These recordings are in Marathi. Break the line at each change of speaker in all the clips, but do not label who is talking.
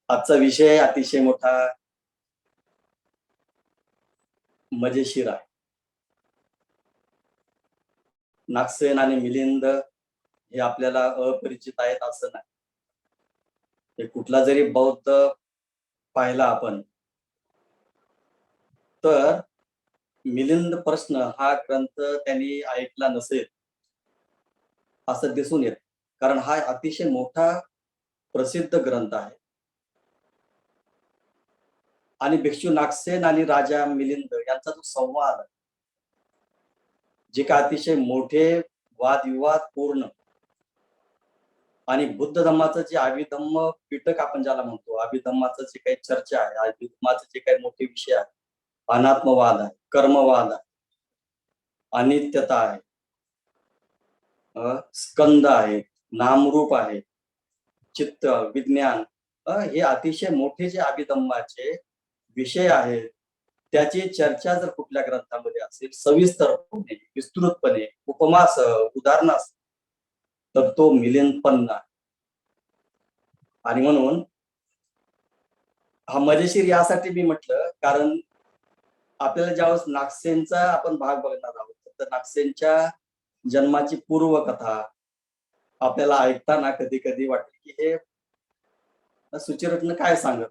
आजचा विषय अतिशय मोठा मजेशीर आहे. नागसेन आणि मिलिंद हे आपल्याला अपरिचित आहेत असं नाही. हे कुठला जरी बौद्ध पाहिला आपण तर मिलिंद प्रश्न हा ग्रंथ त्यांनी ऐकला नसेल असं दिसून येत, कारण हा अतिशय मोठा प्रसिद्ध ग्रंथ आहे. आणि भिक्षू नागसेन आणि राजा मिलिंद यांचा जो संवाद, जे का अतिशय मोठे वादविवाद पूर्ण आणि बुद्ध धम्माचं जे अभिधम्म पिटक आपण ज्याला म्हणतो, अभिधम्माचं जे काही चर्चा आहे, अभिधम्माचे जे काही मोठे विषय आहे, अनात्मवाद आहे, कर्मवाद आहे, अनित्यता आहे, स्कंद आहे, नामरूप आहे, चित्त, विज्ञान, हे अतिशय मोठे जे अभिधम्माचे विषय आहेत, त्याची चर्चा जर कुठल्या ग्रंथामध्ये असेल सविस्तरपणे, विस्तृतपणे, उपमासह, उदाहरणासह, तर तो मिलिंद पन्ना. आणि म्हणून हा मजेशीर यासाठी मी म्हटलं, कारण आपल्याला ज्यावेळेस नागसेनचा आपण भाग बघणार आहोत, तर नागसेनच्या जन्माची पूर्वकथा आपल्याला ऐकताना कधी कधी वाटते की हे सुचिरत्न काय सांगत,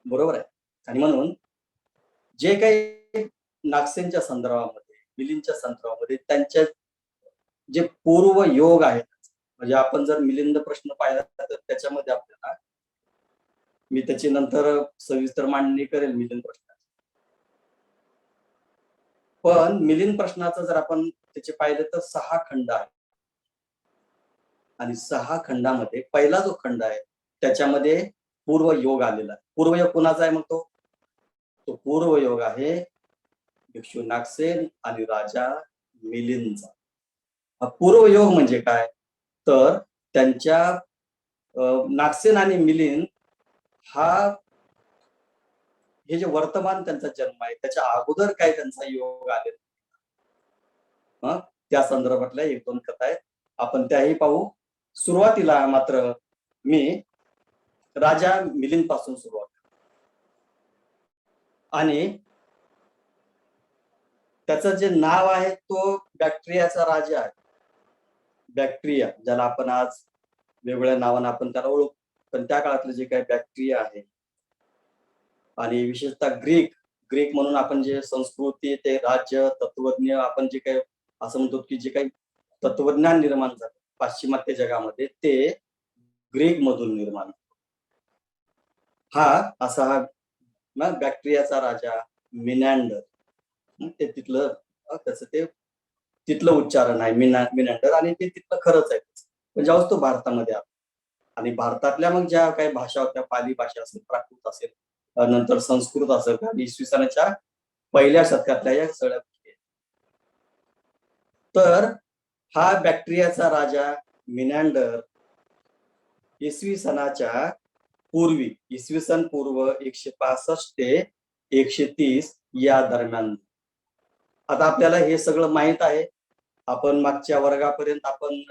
बरोबर आहे. आणि म्हणून जे काही नागसेनच्या संदर्भामध्ये, मिलिंदच्या संदर्भामध्ये त्यांच्या जे पूर्व योग आहेत, म्हणजे आपण जर मिलिंद प्रश्न पाहिला तर त्याच्यामध्ये आपल्याला, मी त्याची नंतर सविस्तर मांडणी करेल मिलिंद प्रश्न, पण मिलिंद प्रश्नाचं जर आपण त्याचे पाहिलं तर 6 खंड आहे. आणि 6 खंडामध्ये पहिला जो खंड आहे त्याच्यामध्ये पूर्वयोग आलेला आहे. पूर्वयोग कुणाचा आहे मग तो पूर्वयोग आहे भिक्षू नागसेन आणि राजा मिलिंदचा. हा पूर्वयोग म्हणजे काय, तर त्यांच्या नागसेन आणि मिलिंद हा हे जे वर्तमान त्यांचा जन्म आहे त्याच्या अगोदर काय त्यांचा योग आलेला, त्या संदर्भातल्या 1-2 कथा आहेत, आपण त्याही पाहू. सुरुवातीला मात्र मी राजा मिलिंद पासून सुरुवात, आणि त्याचं जे नाव आहे तो बॅक्ट्रियाचा राजा आहे. बॅक्ट्रिया, ज्याला आपण आज वेगवेगळ्या नावानं आपण त्याला ओळखतो, पण त्या काळातलं जे काही बॅक्ट्रिया आहे, आणि विशेषतः ग्रीक ग्रीक म्हणून आपण जे संस्कृती, ते राज्य, तत्वज्ञ, आपण जे काही असं म्हणतो की जे काही तत्वज्ञान निर्माण झालं पाश्चिमात्य जगामध्ये, ते ग्रीक मधून निर्माण. हा असा हा बॅक्ट्रियाचा राजा मिनॅंडर, ते तिथलं त्याचं ते तिथलं उच्चारण आहे मिनॅंडर, आणि ते तिथलं खरंच आहे. पण ज्यावेळेस तो भारतामध्ये आला, आणि भारतातल्या मग ज्या काही भाषा होत्या, पाली भाषा असेल, प्राकृत असेल, नंतर संस्कृत असेल, इसवी सनाच्या पहिल्या शतकातल्या या सगळ्या गोष्टी. तर हा बॅक्ट्रियाचा राजा मिनॅंडर इसवी सनाच्या पूर्वी, इसवी सन पूर्व 165 ते 130 या दरम्यान. आता आपल्याला हे सगळं माहित आहे. आपण मागच्या वर्गापर्यंत आपण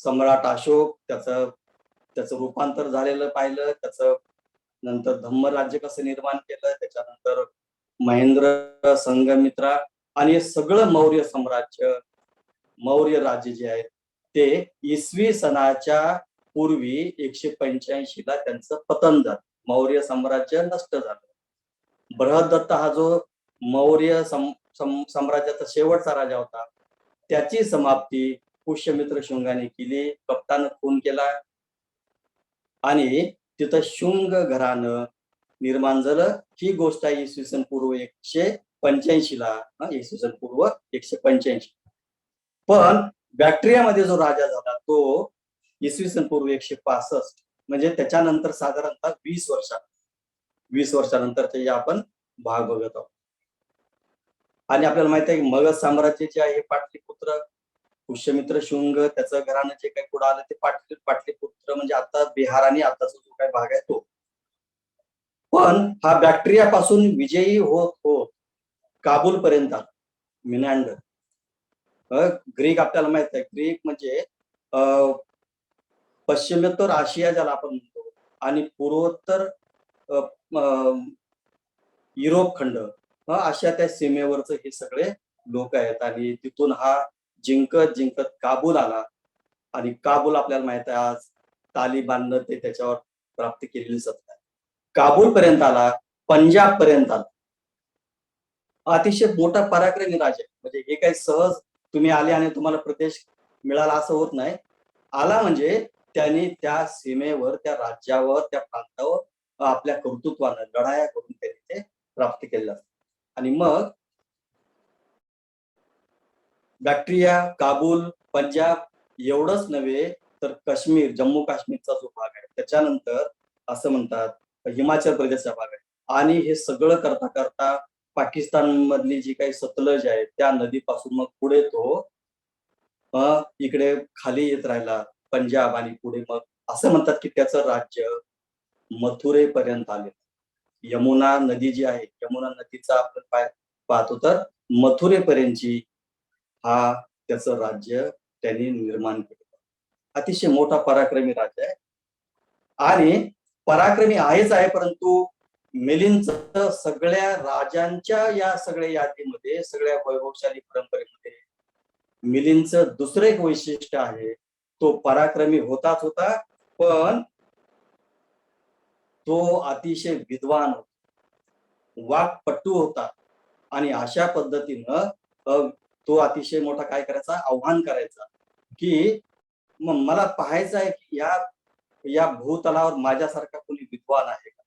सम्राट अशोक, त्याचं रूपांतर झालेलं पाहिलं, त्याचं नंतर धम्मराज्य कसं निर्माण केलं, त्याच्यानंतर महेंद्र, संघमित्रा, आणि हे सगळं मौर्य साम्राज्य, मौर्य राज्य जे आहे ते इसवी सनाच्या पूर्वी 185 ला त्यांचं पतन झालं, मौर्य साम्राज्य नष्ट झालं. बृहदत्त हा जो मौर्य साम्राज्याचा शेवटचा राजा होता, त्याची समाप्ती पुष्यमित्र शुंगाने केली, कप्तानं खून केला, आणि तिथं शुंग घराणं निर्माण झालं. ही गोष्ट आहे इसवी सन पूर्व 185 ला, इसवी सन पूर्व 185. पण बॅक्ट्रियामध्ये जो राजा झाला तो इसवी सन पूर्व 165, म्हणजे त्याच्यानंतर साधारणतः 20 वर्षानंतरचे या आपण भाग बघत आहोत. आणि आपल्याला माहित आहे की मगध साम्राज्य जे आहे पाटलीपुत्र, पुष्यमित्र शुंग, त्याचं घराणं जे काही पुढे आलं ते पाटलीपुत्र, म्हणजे आता बिहार आणि आताचा जो काही भाग आहे तो. पण हा बॅक्ट्रिया पासून विजयी होत होत काबूल पर्यंत आला मिनॅंडर. ग्रीक आपल्याला माहित आहे, ग्रीक म्हणजे पश्चिमोत्तर आशिया ज्याला आपण म्हणतो, आणि पूर्वोत्तर युरोप खंड अशा त्या सीमेवरच हे सगळे लोक आहेत. आणि तिथून हा जिंकत जिंकत काबूल आला. आणि काबूल आपल्याला माहित आहे आज तालिबाननं ते त्याच्यावर प्राप्त केलेली सत्ता आहे. काबूल पर्यंत आला, पंजाब पर्यंत आला. अतिशय मोठा पराक्रमी राजा आहे. म्हणजे हे काही सहज तुम्ही आले आणि तुम्हाला प्रदेश मिळाला असं होत नाही. आला म्हणजे त्यांनी त्या सीमेवर, त्या राज्यावर, त्या प्रांतावर आपल्या कर्तृत्वानं लढाया करून त्यांनी ते प्राप्त केलेलं असतं. आणि मग बॅक्ट्रिया, काबूल, पंजाब एवढंच नव्हे तर काश्मीर, जम्मू काश्मीरचा जो भाग आहे, त्याच्यानंतर असं म्हणतात हिमाचल प्रदेशचा भाग आहे. आणि हे सगळं करता करता पाकिस्तान मधली जी काही सतलज आहे त्या नदीपासून मग पुढे तो इकडे खाली येत राहिला पंजाब. आणि पुढे मग असं म्हणतात की त्याचं राज्य मथुरेपर्यंत आले. यमुना नदी जी आहे, यमुना नदीचा आपण पाहतो तर मथुरेपर्यंतची हा त्याचं राज्य त्यांनी निर्माण केलं. अतिशय मोठा पराक्रमी राज्य आहे. आणि पराक्रमी आहेच आहे, परंतु मिलिंदचं सगळ्या राजांच्या या सगळ्या यादीमध्ये, सगळ्या वैभवशाली परंपरेमध्ये मिलिंदचं दुसरं एक वैशिष्ट्य आहे. तो पराक्रमी होताच होता, पण तो अतिशय विद्वान होता, वाक्पटू होता. आणि अशा पद्धतीनं तो अतिशय मोठा काय करायचा, आव्हान करायचा की मला पाहायचं आहे की या या भूतलावर माझ्यासारखा कोणी विद्वान आहे का,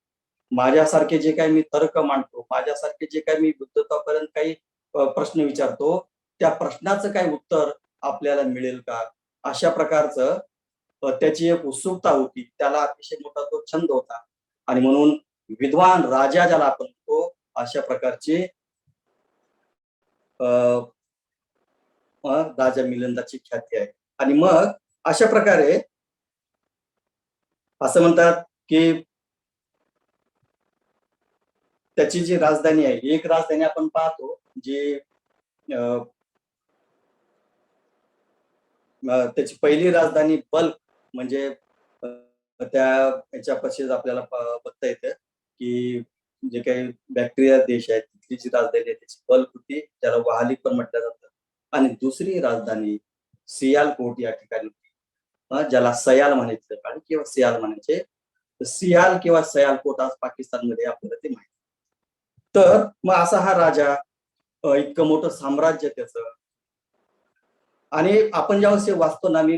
माझ्यासारखे जे काही मी तर्क मांडतो, माझ्यासारखे जे काही मी बुद्धत्वापर्यंत काही प्रश्न विचारतो, त्या प्रश्नाचं काही उत्तर आपल्याला मिळेल का. अशा प्रकारचं त्याची एक उत्सुकता होती. त्याला अतिशय मोठा तो छंद होता. आणि म्हणून विद्वान राजा ज्याला आपण म्हणतो, अशा प्रकारचे राजा मिलिंदाची ख्याती आहे. आणि मग अशा प्रकारे असं म्हणतात की त्याची जी राजधानी आहे, एक राजधानी आपण पाहतो जी त्याची पहिली राजधानी बल्क म्हणजे त्या याच्यापाशीच आपल्याला बघता येतं की जे काही बॅक्टेरिया देश आहे तिथली जी राजधानी आहे त्याची बल्क होती, ज्याला वहाली पण म्हटलं जातं. आणि दुसरी राजधानी सियालकोट या ठिकाणी होती, ज्याला सयाल म्हणायचं आणि किंवा सियाल म्हणायचे. सियाल किंवा सयालकोट आज पाकिस्तानमध्ये आपल्याला ते माहिती. तर मग असा हा राजा, इतकं मोठं साम्राज्य त्याचं. आणि आपण ज्यावेळेस वाचतो ना, मी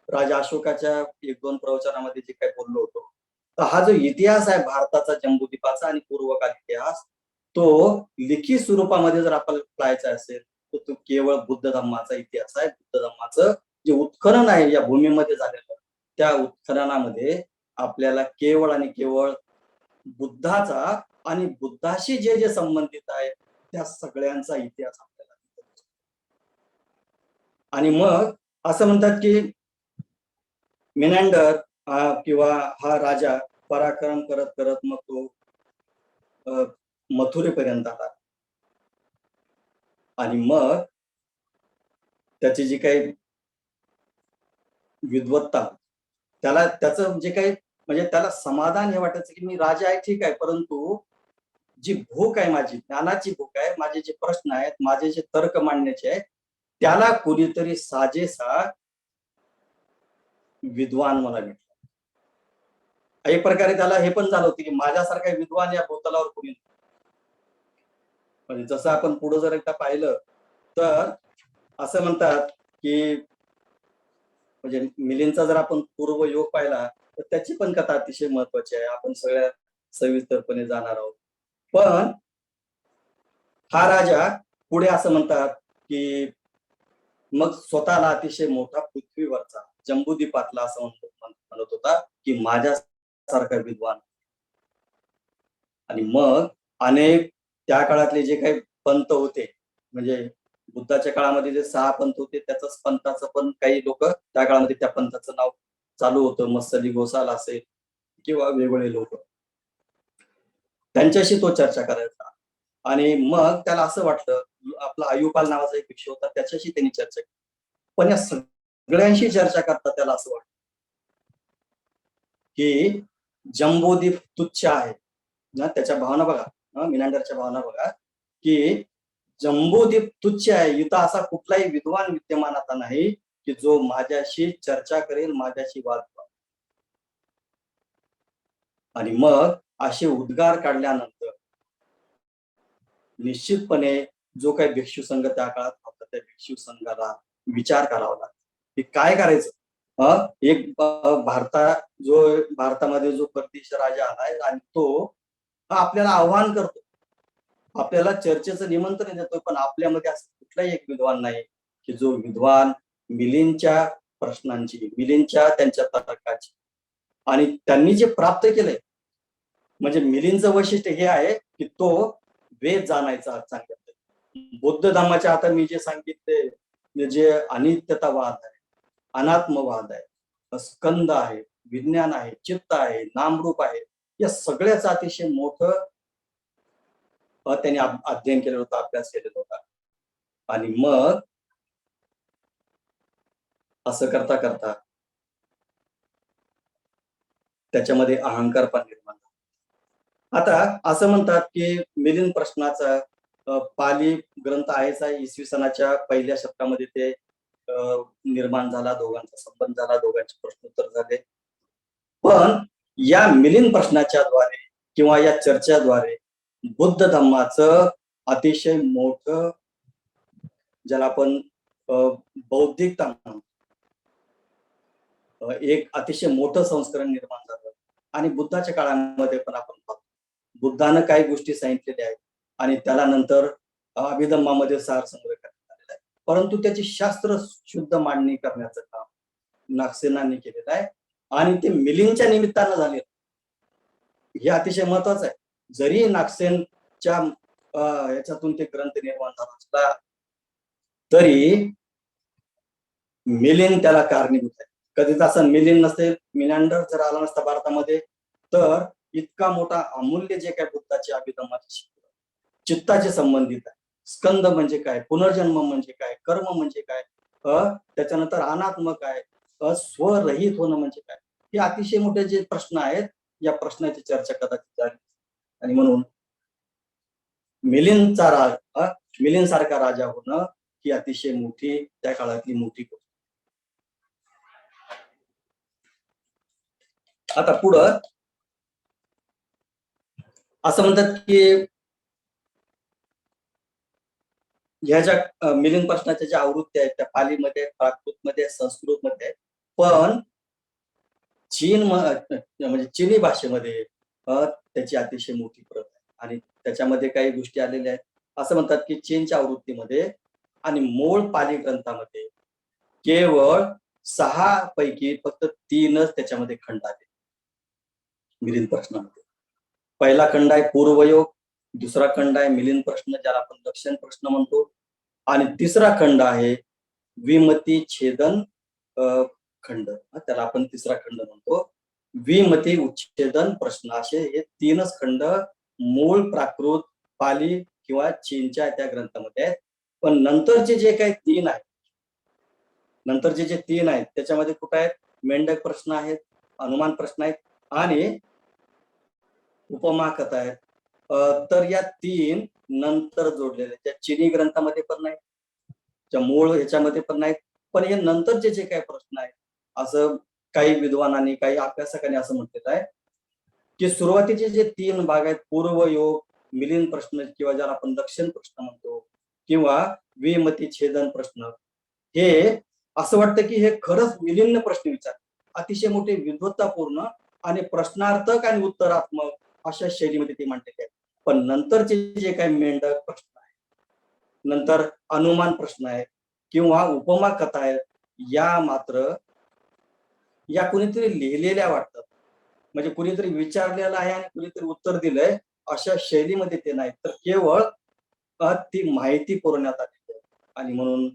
राजा अशोकाच्या एक दोन प्रवचनामध्ये जे काही बोललो होतो, तर हा जो इतिहास आहे भारताचा, जम्बूद्वीपाचा आणि पूर्वकाल इतिहास, तो लिखित स्वरूपामध्ये जर आपल्याला पाहायचा असेल तर तो केवळ बुद्ध धम्माचा इतिहास आहे. बुद्ध धम्माचं जे उत्खनन आहे या भूमीमध्ये झालेलं, त्या उत्खननामध्ये आपल्याला केवळ आणि केवळ बुद्धाचा आणि बुद्धाशी जे जे संबंधित आहे त्या सगळ्यांचा इतिहास आपल्याला दिसतो. आणि मग असं म्हणतात की मिनॅंडर किंवा हा राजा पराक्रम करत करत मग तो मथुरेपर्यंत आला. आणि मग त्याची जी काही विद्वत्ता, त्याला त्याचं जे काही म्हणजे त्याला समाधान हे वाटायचं की मी राजा आहे ठीक आहे, परंतु जी भूक आहे माझी, ज्ञानाची भूक आहे, माझे जे प्रश्न आहेत, माझे जे तर्क मांडण्याचे आहेत, त्याला कोणीतरी साजेसा विद्वान मला भेटला. एक प्रकारे त्याला हे पण झालं होतं की माझ्यासारखा विद्वान या भूतलावर कोणी. म्हणजे जसं आपण पुढे जर एकदा पाहिलं तर असं म्हणतात की म्हणजे मिलिंदचा जर आपण पूर्व योग पाहिला तर त्याची पण कथा अतिशय महत्वाची आहे. आपण सगळ्या सविस्तरपणे जाणार आहोत. पण हा राजा पुढे असं म्हणतात की मग स्वतःला अतिशय मोठा पृथ्वीवरचा, जम्बूद्वीपातला असं म्हणत होता की माझ्यासारखा विद्वान. आणि मग अनेक त्या काळातले जे काही पंत होते, म्हणजे बुद्धाच्या काळामध्ये जे 6 पंथ होते त्याच पंथाचं पण काही लोक त्या काळामध्ये त्या पंथाचं नाव चालू होतं. मत्सली गोसाल असेल किंवा वेगवेगळे लोक, त्यांच्याशी तो चर्चा करायचा. आणि मग त्याला असं वाटलं, आपला आयुपाल नावाचा एक विषय होता त्याच्याशी त्यांनी चर्चा केली. पण या सगळ्यांशी चर्चा करता त्याला असं वाटलं की जम्बोदीप तुच्छ आहे ना, त्याच्या भावना बघा, मिनांडरच्या भावना बघा की जम्बोदीप तुच्छ आहे, इथं असा कुठलाही विद्वान विद्यमान आता नाही की जो माझ्याशी चर्चा करेल, माझ्याशी वाद करेल. आणि मग असे उद्गार काढल्यानंतर निश्चितपणे जो काही भिक्षू संघ त्या काळात होता त्या भिक्षू संघाला विचार करावा लागतो की काय करायचं. एक भारतामध्ये जो परदेश राजा आलाय आणि तो आपल्याला आव्हान करतो, आपल्याला चर्चेचं निमंत्रण देतोय, पण आपल्यामध्ये असं कुठलाही एक विद्वान नाही की जो विद्वान मिलिंदच्या प्रश्नांची, मिलिंदच्या त्यांच्या तर्काची आणि त्यांनी जे प्राप्त केलंय, म्हणजे मिलिंदचं वैशिष्ट्य हे आहे की तो वेद जाणायचा सांगितलं. बौद्ध धर्माच्या आता मी जे सांगितले, जे अनित्यतावाद आहे, अनात्मवाद आहे, स्कंद आहे, विज्ञान आहे, चित्त आहे, नामरूप आहे, या सगळ्याचं अतिशय मोठं त्यांनी अध्ययन केलेलं होतं, अभ्यास केलेला होता. आणि मग असं करता करता त्याच्यामध्ये अहंकार पण निर्माण झाला. आता असं म्हणतात की मिलिंद प्रश्नाचा पाली ग्रंथ आहेच आहे, इसवी सनाच्या पहिल्या शतकामध्ये ते निर्माण झाला, दोघांचा संबंध झाला, दोघांचे प्रश्नोत्तर झाले. पण या मिलिंद प्रश्नाच्या द्वारे किंवा या चर्चेद्वारे बुद्ध धम्माचं अतिशय मोठं, ज्याला आपण बौद्धिकता म्हणतो, एक अतिशय मोठं संस्करण निर्माण झालं. आणि बुद्धाच्या काळामध्ये पण आपण पाहतो, बुद्धानं काही गोष्टी सांगितलेल्या आहेत आणि त्याला नंतर अभिधम्मामध्ये सार संग्रह करण्यात आलेला आहे, परंतु त्याची शास्त्र शुद्ध मांडणी करण्याचं काम नागसेनांनी केलेलं आहे आणि ते मिलिंदच्या निमित्तानं झाले, हे अतिशय महत्वाचं आहे. जरी नागसेनच्या याच्यातून ते ग्रंथ निर्माण झाला असला तरी मिलिंद त्याला कारणीभूत आहे. कधीच असं मिलिंद नसते, मिनांडर जर आला नसता भारतामध्ये तर इतका मोठा अमूल्य जे काय बुद्धाचे अभिधम्माचे चित्ताचे संबंधित आहे, स्कंद म्हणजे काय, पुनर्जन्म म्हणजे काय, कर्म म्हणजे काय, त्याच्यानंतर अनात्म काय, स्वरहित होणं म्हणजे काय, हे अतिशय मोठे जे प्रश्न आहेत, या प्रश्नाची चर्चा कदाचित झाली. आणि म्हणून मिलिंद सारखा राजा होणं ही अतिशय मोठी, त्या काळातली मोठी गोष्ट. आता पुढं असं म्हणतात की ह्या ज्या मिलिंद प्रश्नाच्या ज्या आवृत्त्या आहेत त्या पालीमध्ये, प्राकृतमध्ये, संस्कृतमध्ये आहेत, पण चीन म्हणजे चिनी भाषेमध्ये त्याची अतिशय मोठी प्रत आहे आणि त्याच्यामध्ये काही गोष्टी आलेल्या आहेत. असं म्हणतात की चीनच्या आवृत्तीमध्ये आणि मूळ पाली ग्रंथामध्ये केवळ 6 पैकी फक्त 3च त्याच्यामध्ये खंड आले मिलिंद प्रश्नामध्ये. पहिला खंड आहे पूर्वयोग, दुसरा खंड आहे मिलिंद प्रश्न, ज्याला आपण दक्षिण प्रश्न म्हणतो, आणि तिसरा खंड आहे विमती छेदन खंड, त्याला आपण तिसरा खंड म्हणतो. विमती उच्छेदन प्रश्न, असे हे 3च खंड मूळ प्राकृत, पाली किंवा चीनच्या त्या ग्रंथामध्ये आहेत. पण नंतरचे जे काही 3 आहेत, नंतरचे जे 3 आहेत त्याच्यामध्ये कुठे आहेत, मेंढक प्रश्न आहेत, अनुमान प्रश्न आहेत आणि उपमा कथा आहेत. तर या 3 नंतर जोडलेले, त्या चिनी ग्रंथामध्ये पण नाही, त्या मूळ ह्याच्यामध्ये पण नाहीत, पण हे नंतरचे जे काही प्रश्न आहेत, असं काही विद्वानांनी, काही अभ्यासकांनी असं म्हटलेलं आहे की सुरुवातीचे जे 3 भाग आहेत, पूर्वयोग, मिलिंद प्रश्न किंवा ज्याला आपण दक्षिण प्रश्न म्हणतो किंवा विमती छेदन प्रश्न, हे असं वाटतं की हे खरंच मिलिंद प्रश्न विचार, अतिशय मोठे विद्वत्तापूर्ण आणि प्रश्नार्थक आणि उत्तरात्मक अशा शैलीमध्ये ते मांडलेले आहेत. पण नंतरचे जे काही मेंढक प्रश्न आहेत, नंतर अनुमान प्रश्न आहेत किंवा उपमा कथा आहेत, या मात्र या कुणीतरी लिहिलेल्या वाटतात, म्हणजे कुणीतरी विचारलेलं आहे आणि कुणीतरी उत्तर दिलंय अशा शैलीमध्ये ते नाही, तर केवळ ती माहिती पुरवण्यात आली आहे. आणि म्हणून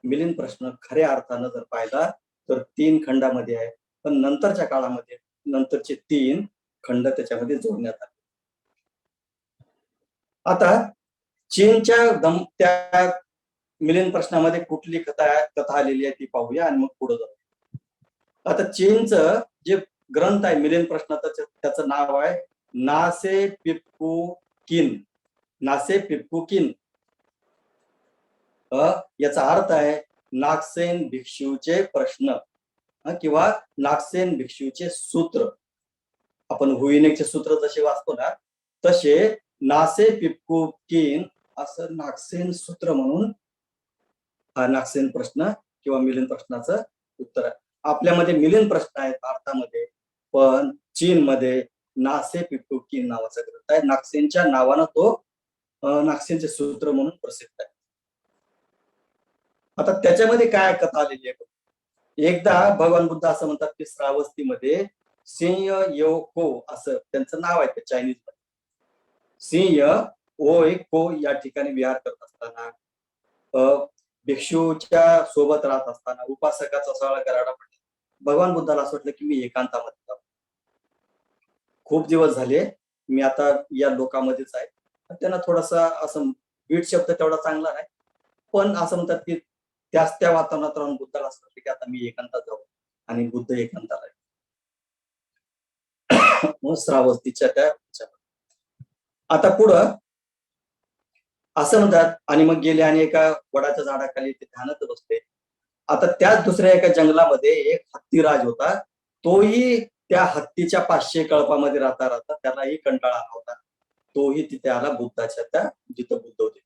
मिलिंद प्रश्न खऱ्या अर्थानं जर पाहिला तर 3 खंडामध्ये आहे, पण नंतरच्या काळामध्ये नंतरचे 3 खंड त्याच्यामध्ये जोडण्यात आले. आता चीनच्या त्या मिलिंद प्रश्नामध्ये कुठली कथा आलेली आहे ती पाहूया आणि मग पुढे जाऊ. आता चीनचं जे ग्रंथ आहे मिलिंद प्रश्नाचं, त्याचं नाव आहे नासे पिप्पू किन. नासे पिप्पू किन याचा अर्थ आहे नागसेन भिक्षूचे प्रश्न किंवा नागसेन भिक्षूचे सूत्र. आपण हुईनेकचे सूत्र जसे वाचतो ना तसे नासे पिप्पू किन असं नागसेन सूत्र म्हणून हा नागसेन प्रश्न किंवा मिलिंद प्रश्नाचं उत्तर आहे. आपल्यामध्ये मिलिंद प्रश्न आहेत भारतामध्ये, पण चीनमध्ये नासे पिप्पू किन नावाचा ग्रंथ आहे. नागसेनच्या नावानं तो नागसेनचे सूत्र म्हणून प्रसिद्ध आहे. आता त्याच्यामध्ये काय कथा आलेली आहे? एकदा भगवान बुद्ध असं म्हणतात की श्रावस्तीमध्ये सिंह यो को असं त्यांचं नाव आहे ते चायनीज मध्ये. सिंह ओ को या ठिकाणी विहार करत असताना भिक्षूच्या सोबत राहत असताना उपासकाचा सगळा गराडा पडला. भगवान बुद्धाला असं वाटलं की मी एकांतामध्ये जाऊ, खूप दिवस झाले मी आता या लोकांमध्येच आहे. त्यांना थोडासा असं वीट शब्द तेवढा चांगला नाही, पण असं म्हणतात की त्याच त्या वातावरणात राहून बुद्धाला असं वाटलं की आता मी एकांतात जाऊ, आणि बुद्ध एकांताला मग श्रावस्तीच्या त्या. आता पुढं असं म्हणतात आणि मग गेले आणि एका वडाच्या झाडाखाली ते ध्यानात बसले. आता त्याच दुसऱ्या एका जंगलामध्ये एक हत्तीराज होता. तोही त्या हत्तीच्या 500 कळपामध्ये राहता राहता त्यालाही कंटाळा आला होता. तोही तिथे आला बुद्धाच्या त्या जिथं बुद्ध होते,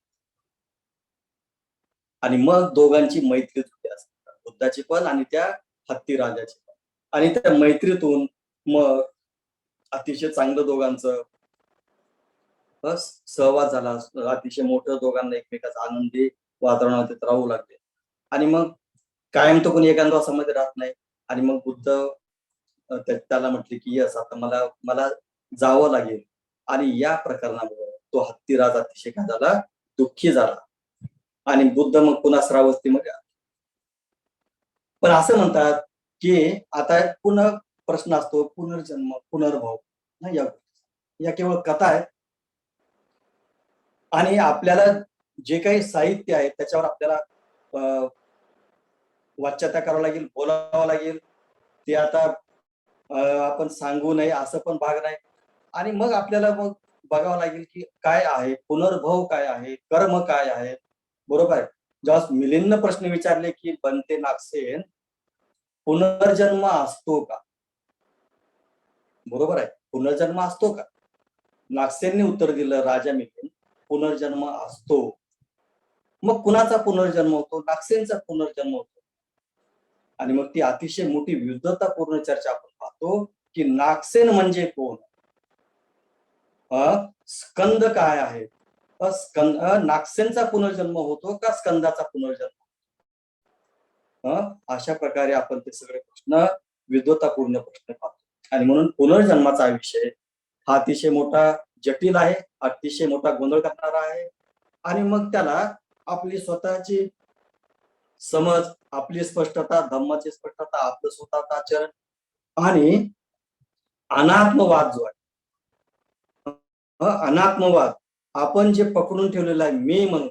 आणि मग दोघांची मैत्री झाली असते, बुद्धाची पण आणि त्या हत्तीराजाची पण. आणि त्या मैत्रीतून मग अतिशय चांगलं दोघांचं सहवास झाला. अतिशय मोठं दोघांना एकमेकाचा आनंदी वातावरणात राहू लागले. आणि मग कायम तो कोणी एकांतवासामध्ये राहत नाही. आणि मग बुद्ध त्याला म्हटले की यस आता मला जावं लागेल. आणि या प्रकरणामुळे तो हत्तीराज अतिशय काय झाला, दुःखी झाला. आणि बुद्ध मग पुन्हा श्रावस्तीमध्ये आले. पण असं म्हणतात की आता पुन्हा प्रश्न असतो पुनर्जन्म पुनर्भव, या केवळ कथा आहेत. आणि आपल्याला जे काही साहित्य आहे त्याच्यावर आपल्याला वाच्यता करावं लागेल, बोलावं लागेल. ते आता आपण सांगू नये असं पण भाग नाही. आणि मग आपल्याला मग बघावं लागेल की काय आहे पुनर्भव, काय आहे कर्म, काय आहे. बरोबर आहे. जेव्हा मिलिंदने प्रश्न विचारले की बनते नागसेन पुनर्जन्म असतो का, बरोबर आहे, पुनर्जन्म असतो का? नागसेनने उत्तर दिलं राजा मिलिंद, पुनर्जन्म असतो. मग कुणाचा पुनर्जन्म होतो? नागसेनचा पुनर्जन्म होतो. आणि मग ती अतिशय मोठी विविधतापूर्ण चर्चा आपण पाहतो की नागसेन म्हणजे कोण, स्कंद काय आहे, नागसेनचा पुनर्जन्म होतो का स्कंदाचा पुनर्जन्म? अशा प्रकारे आपण ते सगळे प्रश्न विद्वतापूर्ण प्रश्न पाहतो. आणि म्हणून पुनर्जन्माचा विषय हा अतिशय मोठा जटिल आहे, अतिशय मोठा गोंधळ करणारा आहे. आणि मग त्याला आपली स्वतःची समज, आपली स्पष्टता, धम्माची स्पष्टता, आपलं स्वतःचं आचरण आणि अनात्मवाद जो आहे, अनात्मवाद आपण जे पकडून ठेवलेला आहे मी म्हणून,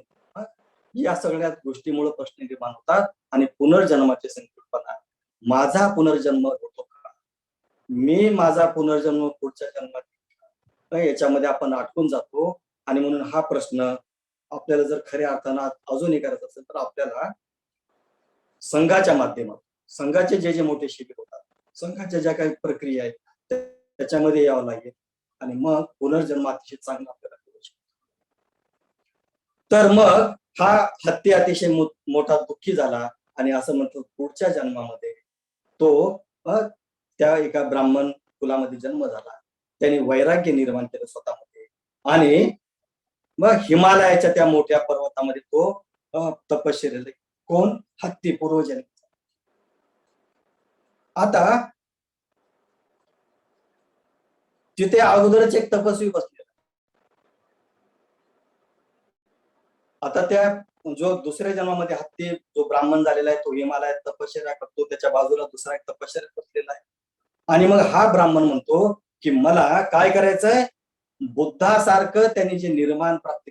या सगळ्या गोष्टीमुळे प्रश्न निर्माण होतात. आणि पुनर्जन्माची संकल्पना, माझा पुनर्जन्म होतो का, मी माझा पुनर्जन्म पुढच्या जन्मात, याच्यामध्ये आपण अटकून जातो. आणि म्हणून हा प्रश्न आपल्याला जर खऱ्या अर्थानं अजूनही करायचा असेल तर आपल्याला संघाच्या माध्यमातून, संघाचे जे मोठे शिबिर होतात, संघाच्या ज्या काही प्रक्रिया आहेत त्याच्यामध्ये यावं लागेल. आणि मग पुनर्जन्म अतिशय चांगला आपल्याला करू शकतो. तर मग हा हत्ती अतिशय मोठा दुःखी झाला. आणि असं म्हणतो पुढच्या जन्मामध्ये तो त्या एका ब्राह्मण कुलामध्ये जन्म झाला. त्याने वैराग्य निर्माण केलं स्वतःमध्ये. आणि मग हिमालयाच्या त्या मोठ्या पर्वतामध्ये तो तपश्चर्या, कोण, हत्ती पूर्वजन्म. आता तिथे अगोदरच एक तपस्वी बसलेला. आता त्या जो दुसऱ्या जन्मामध्ये हत्ती जो ब्राह्मण झालेला आहे तो हिमालयात तपश्चर्या करतो, त्याच्या बाजूला दुसरा एक तपश्चर्या बसलेला आहे. आणि मग हा ब्राह्मण म्हणतो की मला काय करायचंय, बुद्धासारखं त्यांनी जे निर्वाण प्राप्त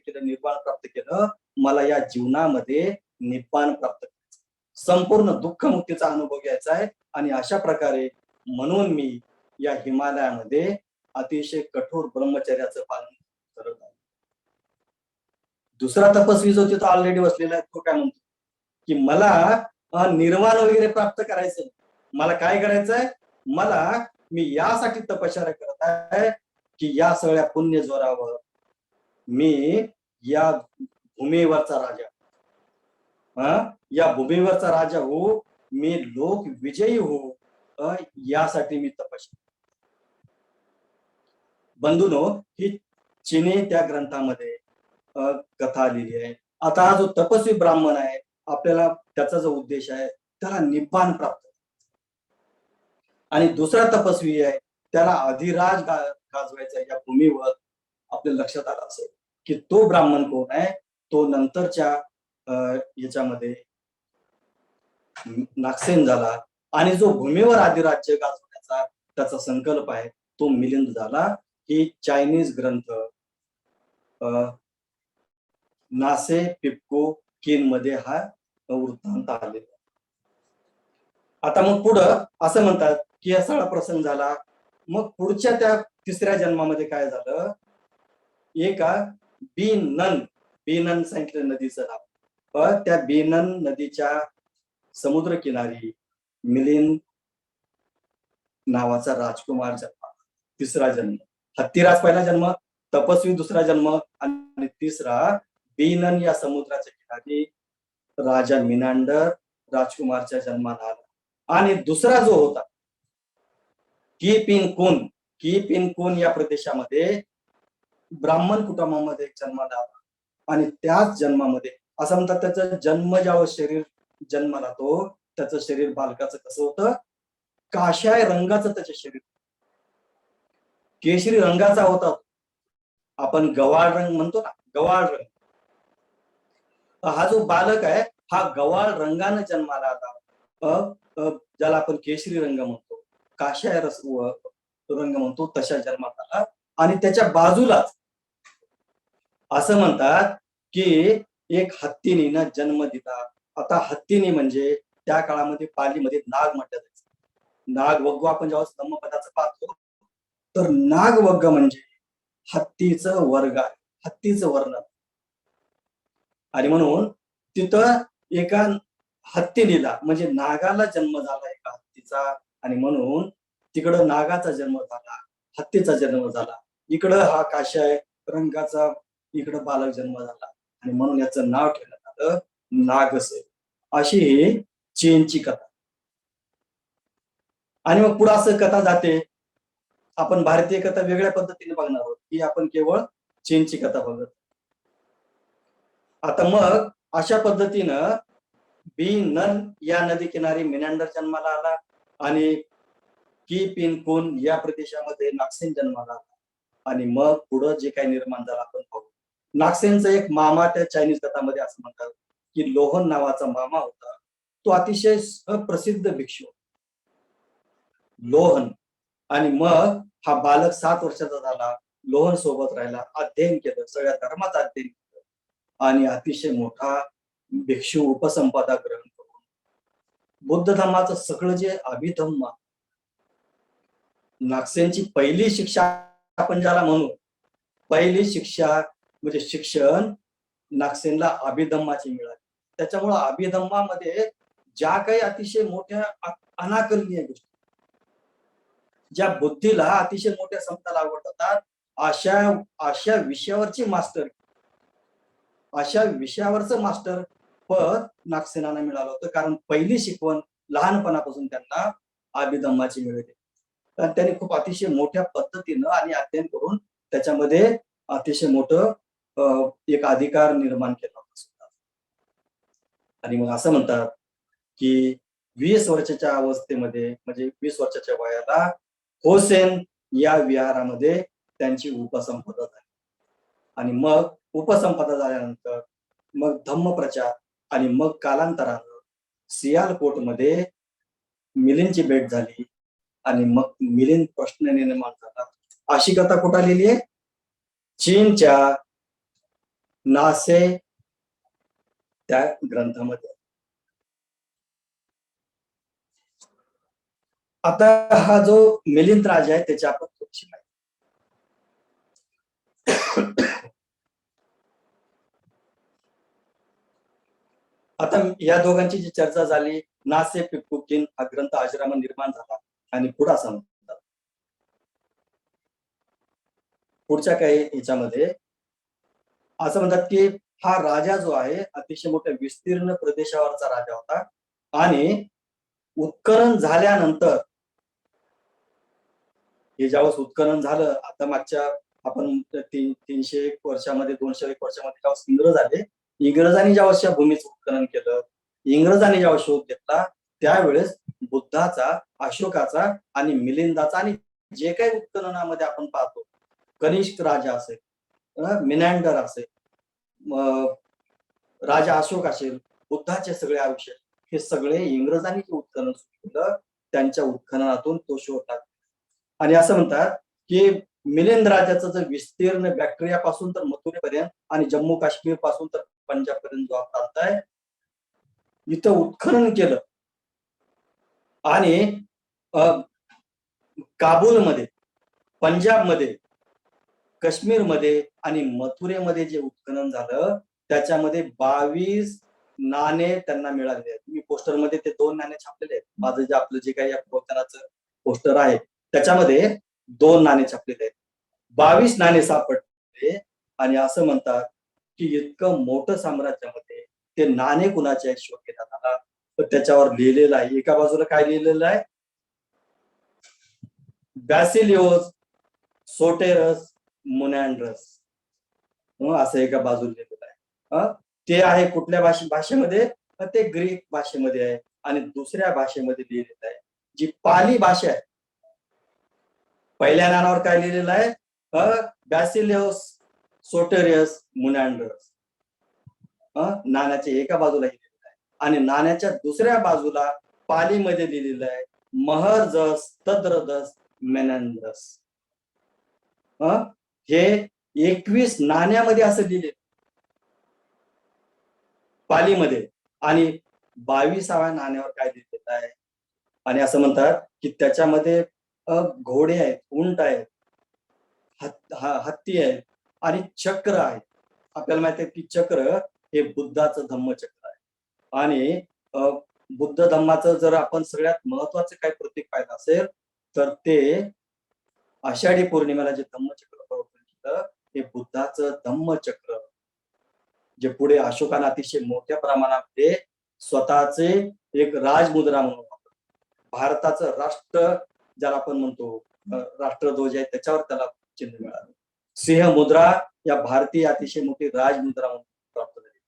केलं, मला या जीवनामध्ये निब्बाण प्राप्त करायचं, संपूर्ण दुःखमुक्तीचा अनुभव घ्यायचा आहे. आणि अशा प्रकारे म्हणून मी या हिमालयामध्ये अतिशय कठोर ब्रह्मचर्याचं पालन करत आहे. दुसरा तपस्वी जो तिथं ऑलरेडी बसलेला आहे तो काय म्हणतो की मला निर्वाण वगैरे प्राप्त करायचं, मला काय करायचंय, मी यासाठी तपश्चर्या करत आहे की या सगळ्या पुण्य जोरावर मी या भूमीवरचा राजा, या भूमीवरचा राजा हो, मी लोक विजयी हो, यासाठी मी तपश्चर्या. बंधूनो, ही चिनी त्या ग्रंथामध्ये कथा लिहिली आहे. आता हा जो तपस्वी ब्राह्मण आहे, आपल्याला त्याचा जो उद्देश आहे त्याला निब्बाण प्राप्त, आणि दुसरा तपस्वी आहे त्याला अधिराज गाजवायचा या भूमीवर. आपल्या लक्षात आलं असेल की तो ब्राह्मण कोण आहे, तो नंतरच्या याच्यामध्ये नागसेन झाला, आणि जो भूमीवर अधिराज्य गाजवण्याचा त्याचा संकल्प आहे तो मिलिंद झाला. ही चायनीज ग्रंथ नासे पिपको किन मध्ये हा वृत्तांत आलेला. आता मग पुढं असं म्हणतात की हा सगळा प्रसंग झाला. मग पुढच्या त्या तिसऱ्या जन्मामध्ये काय झालं, एका बीनन सांगितलं नदीचं नाव, पण त्या बीनन नदीच्या समुद्र किनारी मिलिंद नावाचा राजकुमार जन्म, तिसरा जन्म. हत्तीराज पहिला जन्म, तपस्वी दुसरा जन्म, आणि तिसरा बीनन या समुद्राच्या किनारी राजा मिनांडर राजकुमारच्या जन्माला आला. आणि दुसरा जो होता की पिन कोन या प्रदेशामध्ये ब्राह्मण कुटुंबामध्ये एक जन्माला आला, आणि त्याच जन्मामध्ये असं म्हणतात त्याचं जन्म ज्यावर शरीर जन्माला तो त्याचं शरीर बालकाचं कसं होतं, काशाय रंगाचं त्याचे शरीर, केशरी रंगाचा होता. आपण गवाळ रंग म्हणतो ना, गवाळ रंग. हा जो बालक आहे हा गवाळ रंगाने जन्माला आला, ज्याला आपण केशरी रंग म्हणतो, काशाय रंग म्हणतो, तशा जन्मात आला. आणि त्याच्या बाजूलाच असं म्हणतात की एक हत्तीनीनं जन्म दिला. आता हत्तीनी म्हणजे त्या काळामध्ये पालीमध्ये नाग म्हटलं जायचं. नागवग्ग आपण जेव्हा स्तंभपदाचं पाहतो तर नागवग्ग म्हणजे हत्तीचं वर्ग आहे, हत्तीचं वर्ण. आणि म्हणून तिथं एका हत्तीनीला म्हणजे नागाला जन्म झाला एका हत्तीचा, आणि म्हणून तिकडं नागाचा जन्म झाला, हत्तीचा जन्म झाला. इकडं हा काशाय रंगाचा इकडं बालक जन्म झाला, आणि म्हणून याचं नाव ठेवण्यात आलं नागसेन. अशी ही चीनची कथा. आणि मग पुढे असं कथा जाते. आपण भारतीय कथा वेगळ्या पद्धतीने बघणार आहोत, ही आपण केवळ चीनची कथा बघत. आता मग अशा पद्धतीनं बीनन या नदी किनारी मिनांडर जन्माला आला, आणि की पिन कोन या प्रदेशामध्ये नागसेन जन्माला आला. आणि मग पुढं जे काही निर्माण झालं आपण पाहू. नागसेनचा एक मामा त्या चायनीज कथामध्ये असं म्हणतात की लोहन नावाचा मामा होता, तो अतिशय प्रसिद्ध भिक्षू लोहन. आणि मग हा बालक 7 वर्षाचा झाला, लोहन सोबत राहिला, अध्ययन केलं, सगळ्या धर्माचं अध्ययन केलं, आणि अतिशय मोठा भिक्षू उपसंपदा ग्रहण करून बुद्ध धर्माचं सगळं जे अभिधम्म, नागसेनची पहिली शिक्षा आपण ज्याला म्हणू, पहिली शिक्षा म्हणजे शिक्षण नागसेनला अभिधम्माची मिळाली. त्याच्यामुळं अभिधम्मामध्ये ज्या काही अतिशय मोठ्या अनाकलनीय गोष्टी, ज्या बुद्धीला अतिशय मोठ्या समता लागवत होतात, अशा विषयावरची मास्टर, अशा विषयावरचं मास्टर पद नागसेनाला मिळालं होतं. कारण पहिली शिकवण लहानपणापासून त्यांना अभिधम्माची मिळते. तर त्यांनी खूप अतिशय मोठ्या पद्धतीनं आणि अध्ययन करून त्याच्यामध्ये अतिशय मोठं एक अधिकार निर्माण केला होता. आणि मग असं म्हणतात की 20 वर्षाच्या अवस्थेमध्ये म्हणजे 20 वर्षाच्या वयाला होसेन या विहारामध्ये त्यांची उपसंपदा झाली. आणि मग उपसंपदा झाल्यानंतर मग धम्मप्रचार, आणि मग कालांतरानं सियालकोटमध्ये मिलिंदची भेट झाली, आणि मग मिलिंद प्रश्न निर्माण झाला. अशी कथा कुठं लिहिली आहे? चीनच्या नासे त्या ग्रंथामध्ये. आता हा जो मिलिंद राजा आहे त्याची आपण थोडीशी माहिती. आता या दोघांची जी चर्चा झाली, नासे पिपकुकीन हा ग्रंथ आजरामा निर्माण झाला आणि पुढे असं म्हणतात. पुढच्या काही ह्याच्यामध्ये असं म्हणतात की हा राजा जो आहे अतिशय मोठ्या विस्तीर्ण प्रदेशावरचा राजा होता आणि उत्खनन झाल्यानंतर हे ज्यावेळेस उत्खनन झालं, आता मागच्या आपण 300 वर्षामध्ये 200 वर्षामध्ये ज्यावेळेस इंग्रज आले, इंग्रजांनी ज्यावेळेस या भूमीचं उत्खनन केलं, इंग्रजांनी ज्यावेळेस शोध घेतला, त्यावेळेस बुद्धाचा, अशोकाचा आणि मिलिंदाचा आणि जे काही उत्खननामध्ये आपण पाहतो, कनिष्क राजा असेल, मिनॅन्डर असेल, राजा अशोक असेल, बुद्धाचे सगळे आयुष्य, हे सगळे इंग्रजांनी जे उत्खनन सुरू केलं, त्यांच्या उत्खननातून तो शोध लागला. आणि असं म्हणतात की मिलिंद राजाचं जर विस्तीर्ण बॅक्टेरिया पासून तर मथुरेपर्यंत आणि जम्मू काश्मीर पासून तर पंजाब पर्यंत जो प्रांत आहे, इथं उत्खनन केलं आणि काबूलमध्ये, पंजाबमध्ये, काश्मीरमध्ये आणि मथुरेमध्ये जे उत्खनन झालं, त्याच्यामध्ये 22 नाणे त्यांना मिळाले आहेत. मी पोस्टरमध्ये ते 2 नाणे छापलेले आहेत. माझं जे आपलं जे काही प्रवचनाचं पोस्टर आहे त्याच्यामध्ये 2 नाणे छापलेले आहेत. 22 नाणे सापडले आणि असं म्हणतात की इतकं मोठं साम्राज्यामध्ये ते नाणे कुणाचे आहेत शोध घेण्यात आला, तर त्याच्यावर लिहिलेलं आहे. एका बाजूला काय लिहिलेलं आहे, बॅसिलिओस सोटेरस मुनॅन्ड्रस असं एका बाजूला लिहिलेलं आहे. ते आहे कुठल्या भाषेमध्ये, ते ग्रीक भाषेमध्ये आहे आणि दुसऱ्या भाषेमध्ये लिहिलेलं आहे जी पाली भाषा आहे. पहिल्या नाण्यावर काय लिहिलेलं आहे, बॅसिलिओस सोटेरियस मुनॅन्ड्रस, नाण्याच्या एका बाजूला लिहिलेलं आहे आणि नाण्याच्या दुसऱ्या बाजूला पालीमध्ये लिहिलेलं आहे महरजस तद्रदस मेनंदस. हे 21 नाण्यामध्ये असं लिहिले पालीमध्ये आणि 22व्या नाण्यावर काय लिहिलेलं आहे आणि असं म्हणतात की त्याच्यामध्ये घोडे आहेत, उंट आहेत, हत्ती आहेत आणि चक्र आहे. आपल्याला माहिती आहे की चक्र हे बुद्धाचं धम्मचक्र आहे आणि बुद्ध धम्माचं जर आपण सगळ्यात महत्वाचं काय प्रतीक पाहिलं असेल तर ते आषाढी पौर्णिमेला जे धम्मचक्र प्रवर्तन केलं, हे बुद्धाचं धम्मचक्र, जे पुढे अशोकाने अतिशय मोठ्या प्रमाणामध्ये स्वतःचे एक राजमुद्रा म्हणून भारताचं राष्ट्र ज्याला आपण म्हणतो राष्ट्रध्वज आहे त्याच्यावर त्याला चिन्ह मिळालं. सिंह मुद्रा या भारतीय अतिशय मोठी राजमुद्रा म्हणून प्राप्त झाली.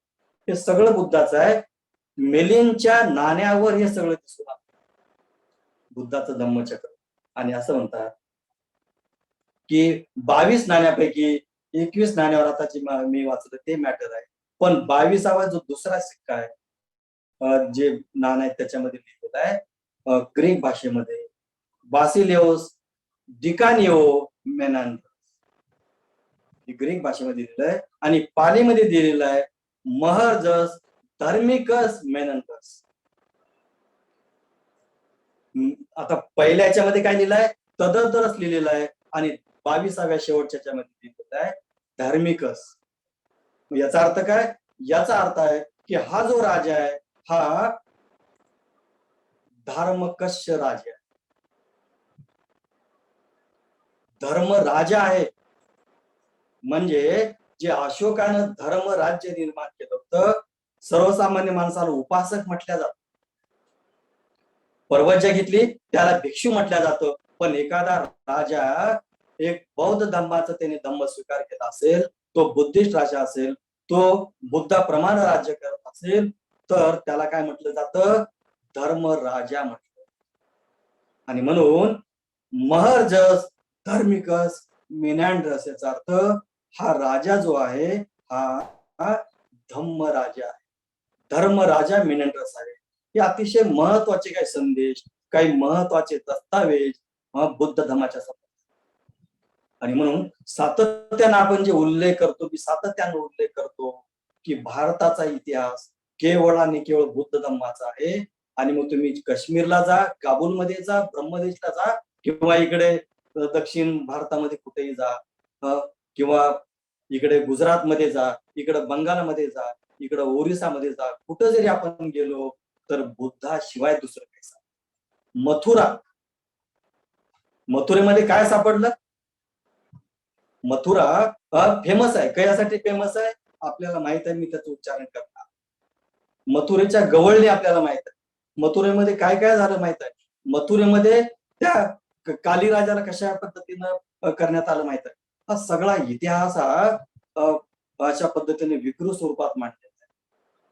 हे सगळं बुद्धाचं आहे. मिलिंदच्या नाण्यावर हे सगळं दिसून आलं, बुद्धाचं धम्मचक्र. आणि असं म्हणतात की 22 नाण्यापैकी 21 नाण्यावर आताची मी वाचलं ते मॅटर आहे, पण 22वा जो दुसरा सिक्का आहे, जे नाणं आहे त्याच्यामध्ये लिहिलेलं आहे ग्रीक भाषेमध्ये बासिलिओस डिकानिओ मेनांड्रस, ग्रीक भाषेमध्ये दिलेलं आहे आणि पालीमध्ये दिलेलं आहे महरजस धर्मिकस मेनंदस. आता पहिल्या याच्यामध्ये काय लिहिलंय, तदंतरच लिहिलेलं आहे आणि 22व्या शेवटच्या मध्ये लिहिलेलं आहे धार्मिकस. याचा अर्थ काय, याचा अर्थ आहे की हा जो राजा आहे हा धर्मकश राजा आहे, धर्म राजा आहे. म्हणजे जे अशोकानं धर्म राज्य निर्माण केलं होतं, सर्वसामान्य माणसाला उपासक म्हटल्या जात, पर्वज्या घेतली त्याला भिक्षू म्हटल्या जातं, पण एखादा राजा एक बौद्ध धम्माचा त्याने धम्म स्वीकार केला असेल, तो बुद्धिस्ट राजा असेल, तो बुद्धाप्रमाणे राज्य करत असेल, तर त्याला काय म्हटलं जातं, धर्म राजा म्हटलं. आणि म्हणून महरजस धार्मिकस मिनॅन्ड्रस याचा अर्थ हा राजा जो आहे हा धम्म राजा आहे, धर्म राजा मिनॅन्ड्रस आहे. हे अतिशय महत्वाचे काही संदेश, काही महत्वाचे दस्तावेज बुद्ध धर्माच्या संबंधात. आणि म्हणून सातत्यानं आपण जे उल्लेख करतो, मी सातत्यानं उल्लेख करतो की भारताचा इतिहास केवळ आणि केवळ बुद्ध धर्माचा आहे आणि मग तुम्ही काश्मीरला जा, काबूलमध्ये जा, ब्रह्मदेशला जा, किंवा इकडे दक्षिण भारतामध्ये कुठेही जा, किंवा इकडे गुजरातमध्ये जा, इकडे बंगालमध्ये जा, इकडे ओरिसामध्ये जा, कुठं जरी आपण गेलो तर बुद्धाशिवाय दुसरं काही सापडलं. मथुरेमध्ये काय सापडलं? मथुरा फेमस आहे. कशासाठी फेमस आहे आपल्याला माहित आहे, मी त्याचं उच्चारण करणार. मथुरेच्या गवळणी आपल्याला माहित आहे. मथुरेमध्ये काय काय झालं माहित आहे? मथुरेमध्ये त्या काली राजाला कशा पद्धतीनं करण्यात आलं माहित आहे? हा सगळा इतिहास अशा पद्धतीने विकृत स्वरूपात मांडलेला आहे.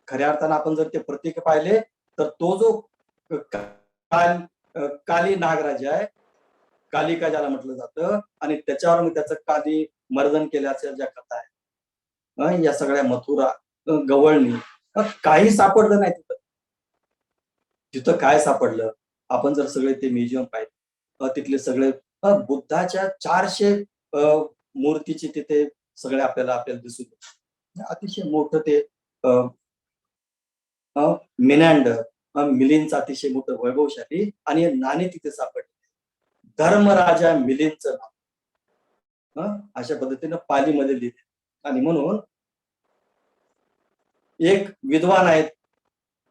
खऱ्या अर्थानं आपण जर ते प्रतीक पाहिले तर तो जो काली नागराज आहे, कालिका ज्याला म्हटलं जातं, आणि त्याच्यावर मी त्याचं काली मर्दन केल्याच्या ज्या कथा आहेत, या सगळ्या मथुरा गवळणी काही सापडलं नाही तिथं. तिथं काय सापडलं? आपण जर सगळे ते म्युझियम पाहिले, तिथले सगळे बुद्धाच्या 400 मूर्तीचे तिथे सगळे आपल्याला दिसून येतात. अतिशय मोठं ते मिनॅन्डर, मिलिंदचं अतिशय मोठं वैभवशाली आणि नाणे तिथे सापडले. धर्मराजा मिलिंदचं नाव अशा पद्धतीनं पालीमध्ये लिहिले. आणि म्हणून एक विद्वान आहेत,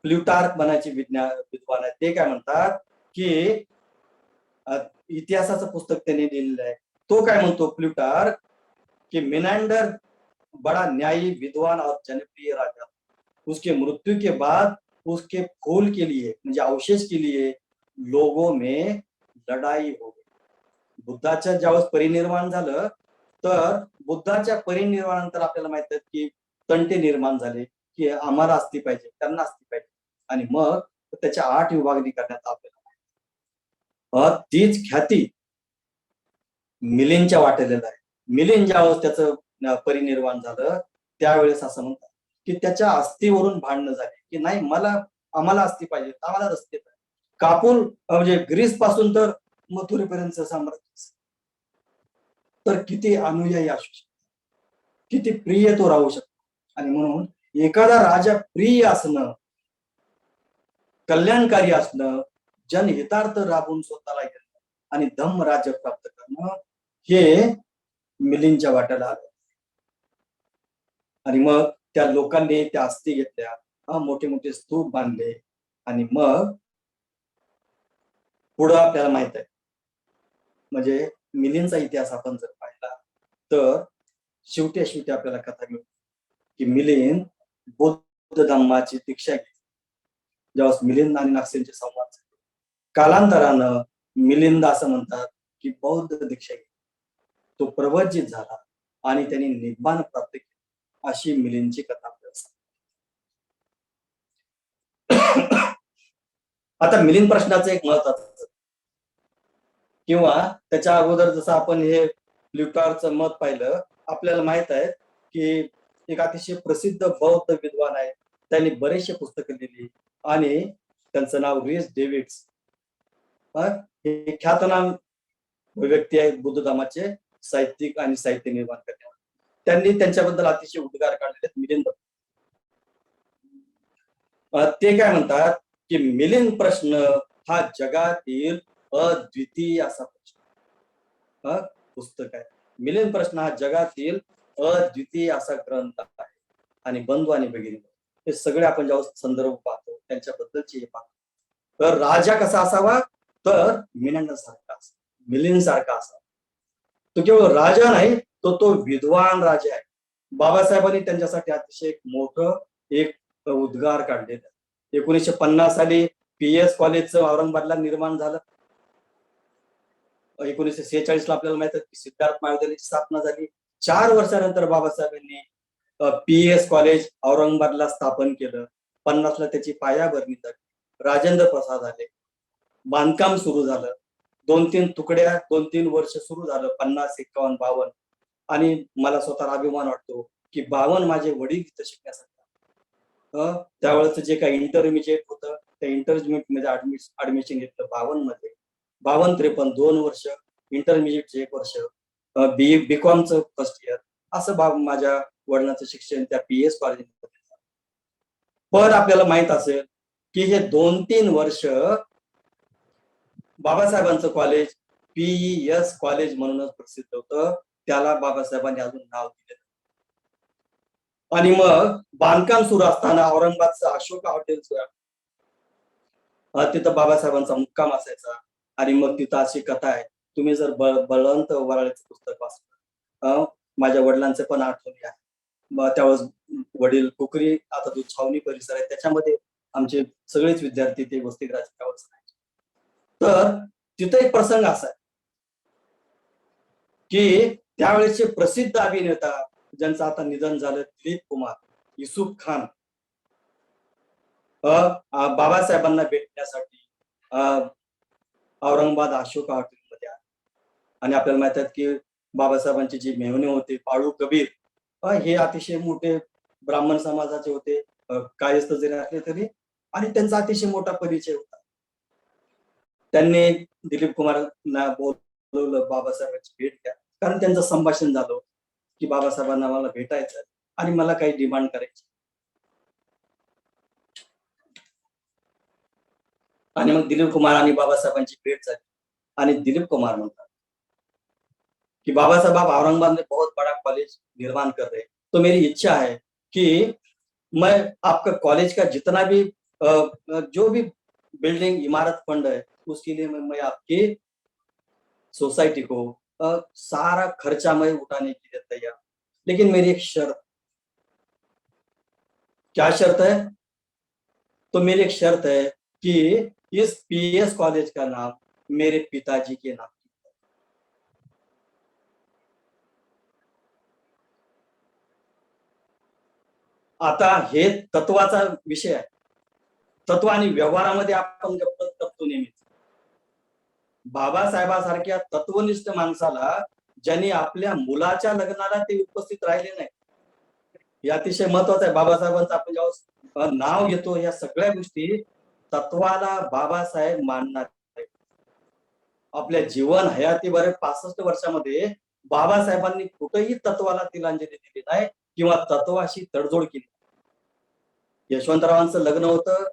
प्लुटार्क बनायचे विद्वान आहेत, ते काय म्हणतात की इतिहासाचं पुस्तक त्यांनी लिहिलेलं आहे. तो काय म्हणतो प्लुटार्क कि मिनैंडर बड़ा न्यायी, विद्वान और जनप्रिय राजा, उसके मृत्यु के बाद उसके फूल के लिए म्हणजे अवशेष के लिए लोगों में लढाई हो गई. बुद्धाच्या ज्यावेळेस परिनिर्वाण झालं तर बुद्धाच्या परिनिर्वाणानंतर आपल्याला माहित आहे की तंटे निर्माण झाले की आम्हाला असती पाहिजे, त्यांना असती पाहिजे, आणि मग त्याच्या 8 विभागणी करण्यात आपल्याला तीच ख्याती मिलिंदच्या वाटेलेलं आहे. मिलिंद ज्यावेळेस त्याचं परिनिर्वाण झालं त्यावेळेस असं म्हणतात की त्याच्या अस्थीवरून भांडणं झाले की नाही, आम्हाला अस्थी पाहिजे, आम्हाला रस्ते पाहिजे. कापूल म्हणजे ग्रीस पासून तर मथुरेपर्यंत साम्राज्य, तर किती अनुयायी असू शकतो, किती प्रिय तो राहू शकतो. आणि म्हणून एखादा राजा प्रिय असणं, कल्याणकारी असणं, जनहितार्थ राबून स्वतःला घेणं आणि धम्म राज्य प्राप्त करणं हे मिलिंदच्या वाट्याला आलं. आणि मग त्या लोकांनी त्या अस्थी घेतल्या, मोठे मोठे स्तूप बांधले, आणि मग पुढं आपल्याला माहित आहे म्हणजे मिलिंदचा इतिहास आपण जर पाहिला तर शेवटी आपल्याला कथा घेऊ की मिलिंद बौद्ध धम्माची दीक्षा घेतली. ज्यावेळेस मिलिंद आणि नागसेनचे संवाद झाले, कालांतरानं मिलिंद असं म्हणतात की बौद्ध दीक्षा घेतली, तो प्रवचित झाला आणि त्यांनी निब्बाण प्राप्त केले, अशी मिलिंदची कथा आपल्याला सांगते. आता मिलिंद प्रश्नाचं एक महत्वाचं, किंवा त्याच्या अगोदर जसं आपण हे प्लुटार्कचं मत पाहिलं, आपल्याला माहित आहे की एक अतिशय प्रसिद्ध बौद्ध विद्वान आहे, त्यांनी बरेचसे पुस्तकं लिहिली आणि त्यांचं नाव रीस डेव्हिड्स, हे ख्यातनाम व्यक्ती आहेत बुद्ध धर्माचे साहित्यिक आणि साहित्य निर्माण करण्यावर. त्यांनी त्यांच्याबद्दल अतिशय उद्गार काढलेले आहेत मिलिंद. ते काय म्हणतात की मिलिंद प्रश्न हा जगातील अद्वितीय असा प्रश्न, पुस्तक आहे. मिलिंद प्रश्न हा जगातील अद्वितीय असा ग्रंथ आहे. आणि बंधू आणि भगिनी हे सगळे आपण जेव्हा संदर्भ पाहतो त्यांच्याबद्दलचे हे पाहतो, तर राजा कसा असावा, तर मिलिंद सारखा असावा. तो केवळ राजा नाही, तो विद्वान राजा आहे. बाबासाहेबांनी त्यांच्यासाठी अतिशय मोठं एक उद्गार काढलेला. 1950 साली PS कॉलेजचं औरंगाबादला निर्माण झालं. 1946 ला आपल्याला माहित आहे की सिद्धार्थ महाविद्यालयाची स्थापना झाली. 4 वर्षानंतर बाबासाहेबांनी PS कॉलेज औरंगाबादला स्थापन केलं. 50 ला त्याची पायाभरणी झाली. राजेंद्र प्रसाद आले, बांधकाम सुरू झालं. 2-3 तुकड्या 2-3 वर्ष सुरू झालं, 50, 51, 52. आणि मला स्वतःला अभिमान वाटतो की 52 माझे वडील तिथं शिकण्यासाठी, त्यावेळेस जे काही इंटरमिजिएट होतं त्या इंटरमिजिएट मध्ये ऍडमिशन घेतलं 52 मध्ये. 52-53 2 वर्ष, इंटरमिजिएटचं 1 वर्ष, बीकॉमचं फर्स्ट इयर, असं माझ्या वडिलांचं शिक्षण त्या PS कॉलेजमध्ये. पण आपल्याला माहित असेल की हे 2-3 वर्ष बाबासाहेबांचं कॉलेज PES कॉलेज म्हणूनच प्रसिद्ध होतं. त्याला बाबासाहेबांनी अजून नाव दिलं. आणि मग बांधकाम सुरू असताना औरंगाबादचं अशोका हॉटेलचं तिथं बाबासाहेबांचा मुक्काम असायचा. आणि मग तिथं अशी कथा आहे, तुम्ही जर बळवंत वराळेचं पुस्तक वाचलं, माझ्या वडिलांचे पण आठवणी आहे. मग त्यावेळेस वडील कुकरी, आता जो छावणी परिसर आहे त्याच्यामध्ये आमचे सगळेच विद्यार्थी ते वसतिगृहाचे त्यावेळेस राहायचे. तर तिथे एक प्रसंग असा आहे की त्यावेळेसचे प्रसिद्ध अभिनेता ज्यांचं आता निधन झालं, दिलीप कुमार, युसुफ खान, बाबासाहेबांना भेटण्यासाठी औरंगाबाद अशोका हॉटेलमध्ये आले. आणि आपल्याला माहित आहे की बाबासाहेबांचे जे मेहुणे होते पाळू कबीर, हे अतिशय मोठे ब्राह्मण समाजाचे होते, कायस्थ जरी असले तरी, आणि त्यांचा अतिशय मोठा परिचय होता. त्यांनी दिलीप कुमारांना बोलवलं बाबासाहेबांची भेट घ्या, कारण त्यांचं संभाषण झालं की बाबासाहेबांना मला भेटायचं आणि मला काही डिमांड करायची. आणि मग दिलीप कुमार आणि बाबासाहेबांची भेट झाली आणि दिलीप कुमार म्हणतात कि बाबा साहब आप औरंगाबाद में बहुत बड़ा कॉलेज निर्माण कर रहे हैं, तो मेरी इच्छा है कि मैं आपका कॉलेज का जितना भी जो भी बिल्डिंग इमारत फंड है उसके लिए मैं आपकी सोसाइटी को सारा खर्चा मैं उठाने के लिए तैयार, लेकिन मेरी एक शर्त। क्या शर्त है? तो मेरी एक शर्त है कि इस PES कॉलेज का नाम मेरे पिताजी के नाम। आता हे तत्वाचा विषय आहे. तत्व आणि व्यवहारामध्ये आपण गप्पत करतो नेहमीच. बाबासाहेबांसारख्या तत्वनिष्ठ माणसाला ज्यांनी आपल्या मुलाच्या लग्नाला ते उपस्थित राहिले नाही, हे अतिशय महत्वाचं आहे. बाबासाहेबांचं आपण जेव्हा नाव घेतो या सगळ्या गोष्टी तत्वाला बाबासाहेब मानणार आहेत. आपल्या जीवन हयातीभर 65 वर्षामध्ये बाबासाहेबांनी कुठेही तत्वाला तिलांजली दिली नाही किंवा तत्वाशी तडजोड केली. यशवंतरावांचं लग्न होतं,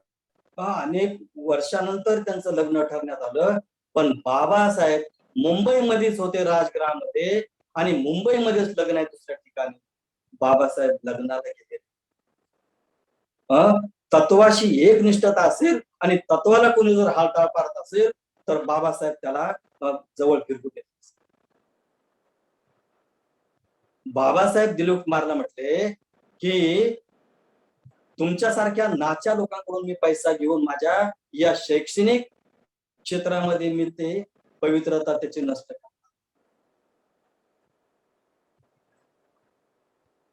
अनेक वर्षानंतर त्यांचं लग्न ठरण्यात आलं, पण बाबासाहेब मुंबईमध्येच होते राजगृहामध्ये आणि मुंबईमध्येच लग्न आहे दुसऱ्या ठिकाणी. बाबासाहेब लग्नाला गेले. तत्वाशी एकनिष्ठता असेल आणि तत्वाला कोणी जर हालचाल पाडत असेल तर बाबासाहेब त्याला जवळ फिरकू देत. बाबासाहेब दिलीप कुमारला म्हटले की तुमच्यासारख्या नाच्या लोकांकडून मी पैसा घेऊन माझ्या या शैक्षणिक क्षेत्रामध्ये मी ते पवित्रता त्याची नष्ट करतो.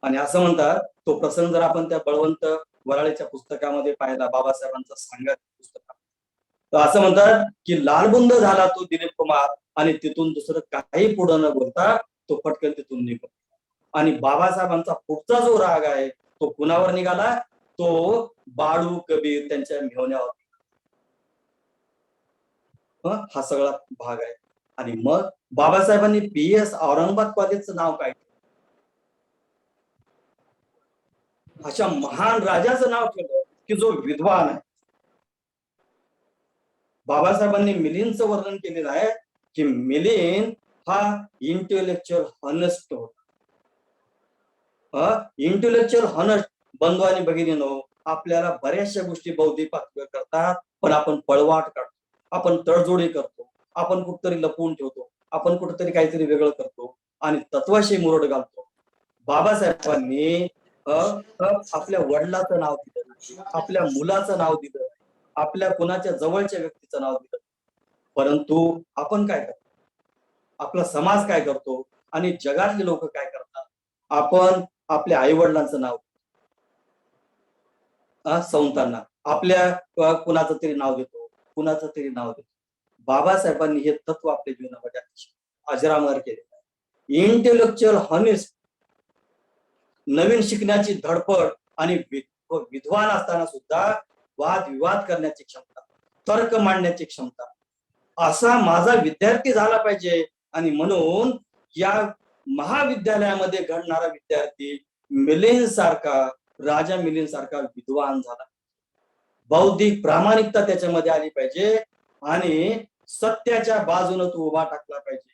आणि असं म्हणतात, तो प्रसंग जर आपण त्या बळवंत वराळेच्या पुस्तकामध्ये पाहिला, बाबासाहेबांचा सांगत पुस्तक, तर असं म्हणतात की लालबुंद झाला तो दिलीप कुमार आणि तिथून दुसरं काही पुढे न बोलता तो पटकन तिथून निघतो. आणि बाबासाहेबांचा पुढचा जो राग आहे तो कुणावर निघाला? तो बाळू कबीर त्यांच्या मेहुण्यावर. हा सगळा भाग आहे. आणि मग बाबासाहेबांनी PES औरंगाबाद कॉलेजचं नाव काय? अशा महान राजाचं नाव ठेवलं की जो विद्वान आहे. बाबासाहेबांनी मिलिंदचं वर्णन केलेलं आहे की मिलिंद हा इंटेलेक्च्युअल हॉनेस्ट होता. Intellectual honest. बंधू आणि भगिनींनो, आपल्याला बऱ्याचशा गोष्टी बौद्धिक करतात, पण आपण पळवाट काढतो, आपण तडजोडी करतो, आपण कुठतरी लपवून ठेवतो, आपण कुठतरी काहीतरी वेगळं करतो आणि तत्वाशी मुरड घालतो. बाबासाहेबांनी आपल्या वडिलाचं नाव दिलं, आपल्या मुलाचं नाव दिलं, आपल्या कुणाच्या जवळच्या व्यक्तीचं नाव दिलं, परंतु आपण काय करतो? आपला समाज काय करतो आणि जगातले लोक काय करतात? आपण आपल्या आई वडिलांचं नाव, संतांना आपल्या कुणाचं तरी नाव देतो, कुणाचं तरी नाव देतो. बाबासाहेबांनी हे तत्व आपल्या जीवनामध्ये अजरामर केलेलं आहे. इंटेलेक्च्युअल हॉनेस्ट, नवीन शिकण्याची धडपड आणि विद्वान असताना सुद्धा वादविवाद करण्याची क्षमता, तर्क मांडण्याची क्षमता, असा माझा विद्यार्थी झाला पाहिजे. आणि म्हणून या महाविद्यालयामध्ये घडणारा विद्यार्थी मिलिंद सारखा, राजा मिलिंद सारखा विद्वान झाला. बौद्धिक प्रामाणिकता त्याच्यामध्ये आली पाहिजे आणि सत्याच्या बाजूने तू उभा टाकला पाहिजे.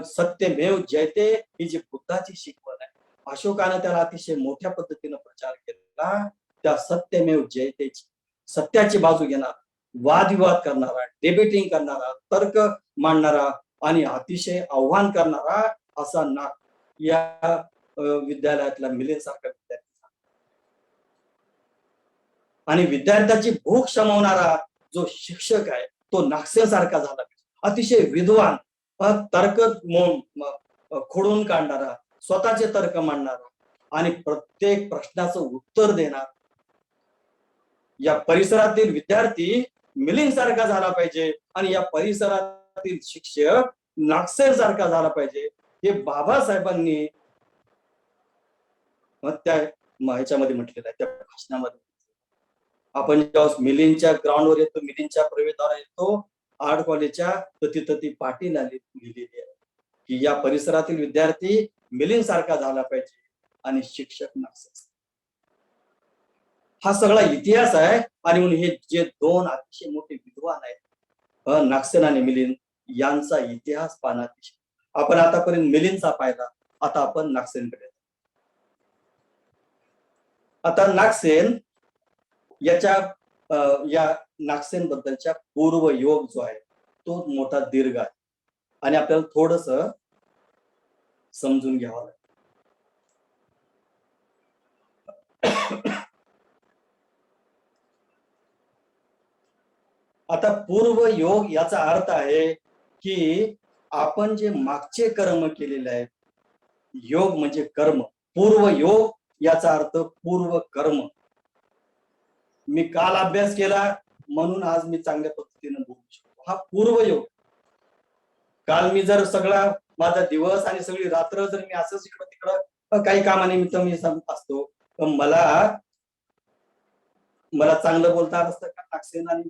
सत्यमेव जयते ही जी बुद्धाची शिकवण आहे. अशोकानं त्याला अतिशय मोठ्या पद्धतीने प्रचार केला. त्या सत्यमेव जयतेची, सत्याची बाजू घेणार, वादविवाद करणारा, डिबेटिंग करणारा, तर्क मांडणारा आणि अतिशय आव्हान करणारा असा या विद्यालयातला मिलिंदसारखा विद्यार्थी आणि विद्यार्थ्याची भूक शमवणारा जो शिक्षक आहे तो नागसेनसारखा झाला. अतिशय विद्वान, तर्क खोडून काढणारा, स्वतःचे तर्क मांडणारा आणि प्रत्येक प्रश्नाचं उत्तर देणार. या परिसरातील विद्यार्थी मिलिंद सारखा झाला पाहिजे आणि या परिसरातील शिक्षक नागसेन सारखा झाला पाहिजे. हे बाबासाहेबांनी त्या ह्याच्यामध्ये म्हटलेलं आहे, त्या भाषणामध्ये. आपण जेव्हा मिलिंदच्या ग्राउंडवर येतो, मिलिंदच्या प्रवेशद्वारावर येतो, आर्ट कॉलेजच्या, तर तिथं ती पाटी लिहिलेली आहे की या परिसरातील विद्यार्थी मिलिंद सारखा झाला पाहिजे आणि शिक्षक नागसेन. हा सगळा इतिहास आहे. आणि म्हणून हे जे दोन अतिशय मोठे विद्वान आहेत, नागसेन आणि मिलिंद, यांचा इतिहास पाहणार. आपण आतापर्यंत मिलिंदचा पाहिला, आता आपण नागसेनकडे. आता नागसेन या नागसेन बद्दलच्या पूर्वयोग जो आहे तो मोठा दीर्घ आहे आणि आपल्याला थोडस समजून घ्यावं लागेल. आता पूर्वयोग याचा अर्थ आहे की आपण जे मागचे कर्म केलेले आहेत, योग म्हणजे कर्म, पूर्वयोग याचा अर्थ पूर्व कर्म. मी काल अभ्यास केला म्हणून आज मी चांगल्या पद्धतीने बोलू शकतो, हा पूर्वयोग. काल मी जर सगळा माझा दिवस आणि सगळी रात्र जर मी असंच इकडं तिकडं काही कामानिमित्त मी असतो, तर मला चांगलं बोलता आलं असतं का नागसेन आणि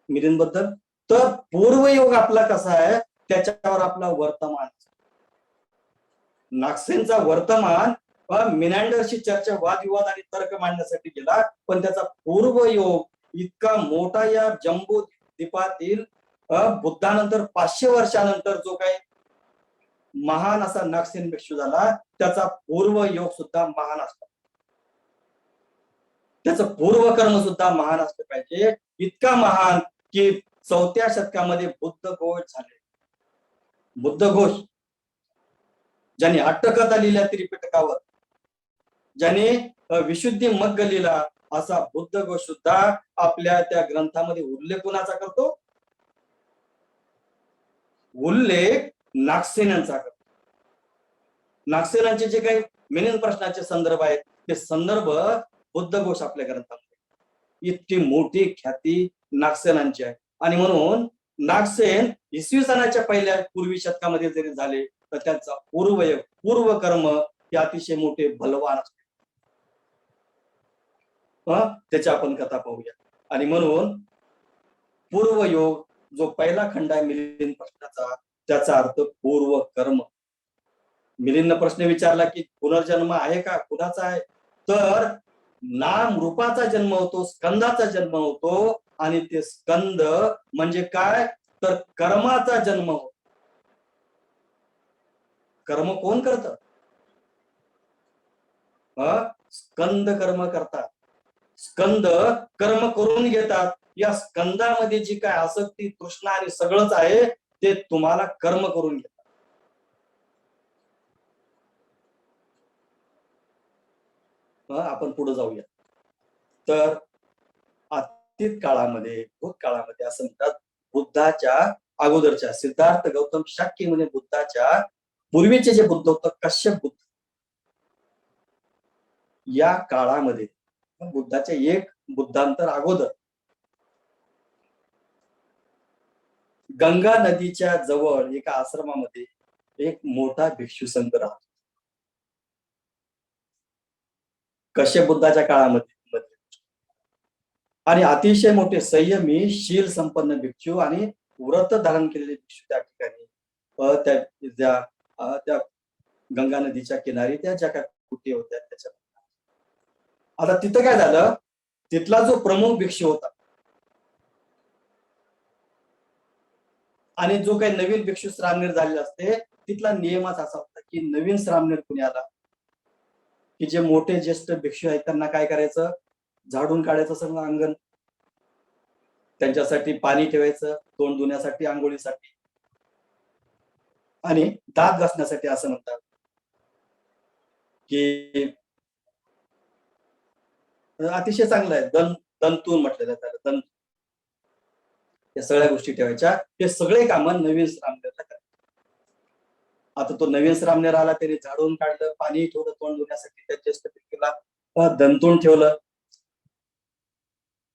मिलिंद बद्दल? तर पूर्वयोग आपला कसा आहे त्याच्यावर आपला वर्तमान. नागसेनचा वर्तमान मिनांडरशी चर्चा, वादविवाद आणि तर्क मांडण्यासाठी गेला, पण त्याचा पूर्वयोग इतका मोठा या जम्बू द्वीपातील बुद्धानंतर 500 वर्षानंतर जो काही महान असा नागसेन भिक्षू झाला, त्याचा पूर्वयोग सुद्धा महान असतो, त्याचं पूर्वकर्म सुद्धा महान असलं पाहिजे. इतका महान की 4थ्या शतकामध्ये बुद्ध घोष झाले. बुद्ध घोष ज्यांनी अट्टकथा लिहिल्या त्रिपिटकावर, ज्याने विशुद्धी मग्ग लिहिला, असा बुद्ध घोष सुद्धा आपल्या त्या ग्रंथामध्ये उल्लेख कोणाचा करतो? उल्लेख नागसेनांचा करतो. नागसेनांचे जे काही मिलिंद प्रश्नाचे संदर्भ आहेत ते संदर्भ बुद्ध घोष आपल्या ग्रंथामध्ये. इतकी मोठी ख्याती नागसेनांची आहे. आणि म्हणून नागसेन इसवी सनाच्या पहिल्या पूर्वी शतकामध्ये जरी झाले तर त्यांचा पूर्वकर्म हे अतिशय मोठे बलवान असते. त्याची आपण कथा पाहूया. आणि म्हणून पूर्वयोग जो पहिला खंड आहे मिलिंद प्रश्नाचा, त्याचा अर्थ पूर्व कर्म. मिलिंदने प्रश्न विचारला की पुनर्जन्म आहे का? कुणाचा आहे? तर नाम रूपाचा जन्म होतो, स्कंदाचा जन्म होतो. आणि ते स्कंद म्हणजे काय? तर कर्माचा जन्म होतो. कर्म कोण करत? स्कंद कर्म करतात. स्कंद कर्म करून घेतात. या स्कंदामध्ये जी काय आसक्ती, तृष्णा आणि सगळंच आहे ते तुम्हाला कर्म करून घेतात. आपण पुढे जाऊया. तर अतीत काळामध्ये, भूतकाळामध्ये असं म्हणतात, बुद्धाच्या अगोदरच्या सिद्धार्थ गौतम शाक्य म्हणजे बुद्धाच्या पूर्वीचे जे बुद्ध होतं, कश्यप बुद्ध, या काळामध्ये बुद्धाच्या एक बुद्धांतर अगोदर गंगा नदीच्या जवळ एका आश्रमामध्ये एक मोठा भिक्षू संघ राहतो. कश्यप बुद्धाच्या काळामध्ये. आणि अतिशय मोठे संयमी, शील संपन्न भिक्षू आणि व्रत धारण केलेले भिक्षू त्या ठिकाणी त्या गंगा नदीच्या किनारी त्या ज्या काही कुटी होत्या त्याच्या. आता तिथं काय झालं, तिथला जो प्रमुख भिक्षू होता आणि जो काही नवीन भिक्षू श्रामणेर झालेला असते, तिथला नियमच असा होता की नवीन श्रामणेर कुणी आला की जे मोठे ज्येष्ठ भिक्षू आहेत त्यांना काय करायचं, झाडून काढायचं सगळं अंगण, त्यांच्यासाठी पाणी ठेवायचं, तोंड धुण्यासाठी, आंघोळीसाठी आणि दात घासण्यासाठी. असं म्हणतात की अतिशय चांगलं आहे. दंतून म्हटलेलं आहे त्याला, दंत. या सगळ्या गोष्टी ठेवायच्या. हे सगळे कामं नवीन श्रामणेरला करायचे. आता तो नवीन श्रामणेर आला, त्याने झाडून काढलं, पाणी ठेवलं तोंड धुण्यासाठी, त्या ज्येष्ठ भिक्षूला दंतून ठेवलं.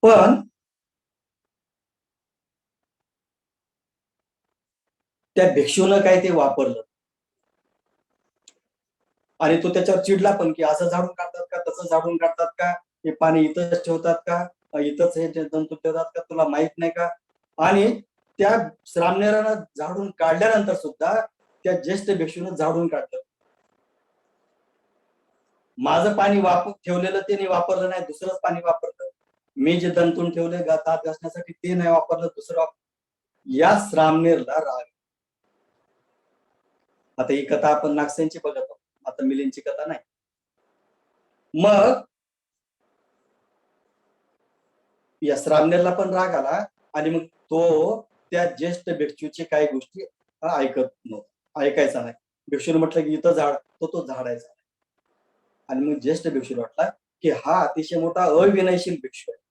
पण त्या भिक्षूनं काय ते वापरलं आणि तो त्याच्यावर चिडला पण की असं झाडून काढतात का, तसं झाडून काढतात का, हे पाणी इथंच ठेवतात का, इथंच हे जंतू ठेवतात का, तुला माहित नाही का. आणि त्या श्रामणेरानं झाडून काढल्यानंतर सुद्धा त्या ज्येष्ठ भिक्षूनं झाडून काढलं. माझं पाणी ठेवलेलं ते नाही वापरलं, नाही दुसरंच पाणी वापरलं. मी जे दंतून ठेवले दात घासण्यासाठी ते नाही वापरलं, दुसरं या श्रामणेरला राग. आता ही कथा आपण नागसेनची बघत आहोत, आता मिलिंदची कथा नाही. मग या श्रामणेरला पण राग आला आणि मग तो त्या ज्येष्ठ भिक्षूची काही गोष्टी ऐकत नव्हता, ऐकायचा नाही. भिक्षूने म्हटलं की इथं झाड, तो झाडायचा. आणि मग ज्येष्ठ भिक्षूला वाटला की हा अतिशय मोठा अविनयशील भिक्षू आहे.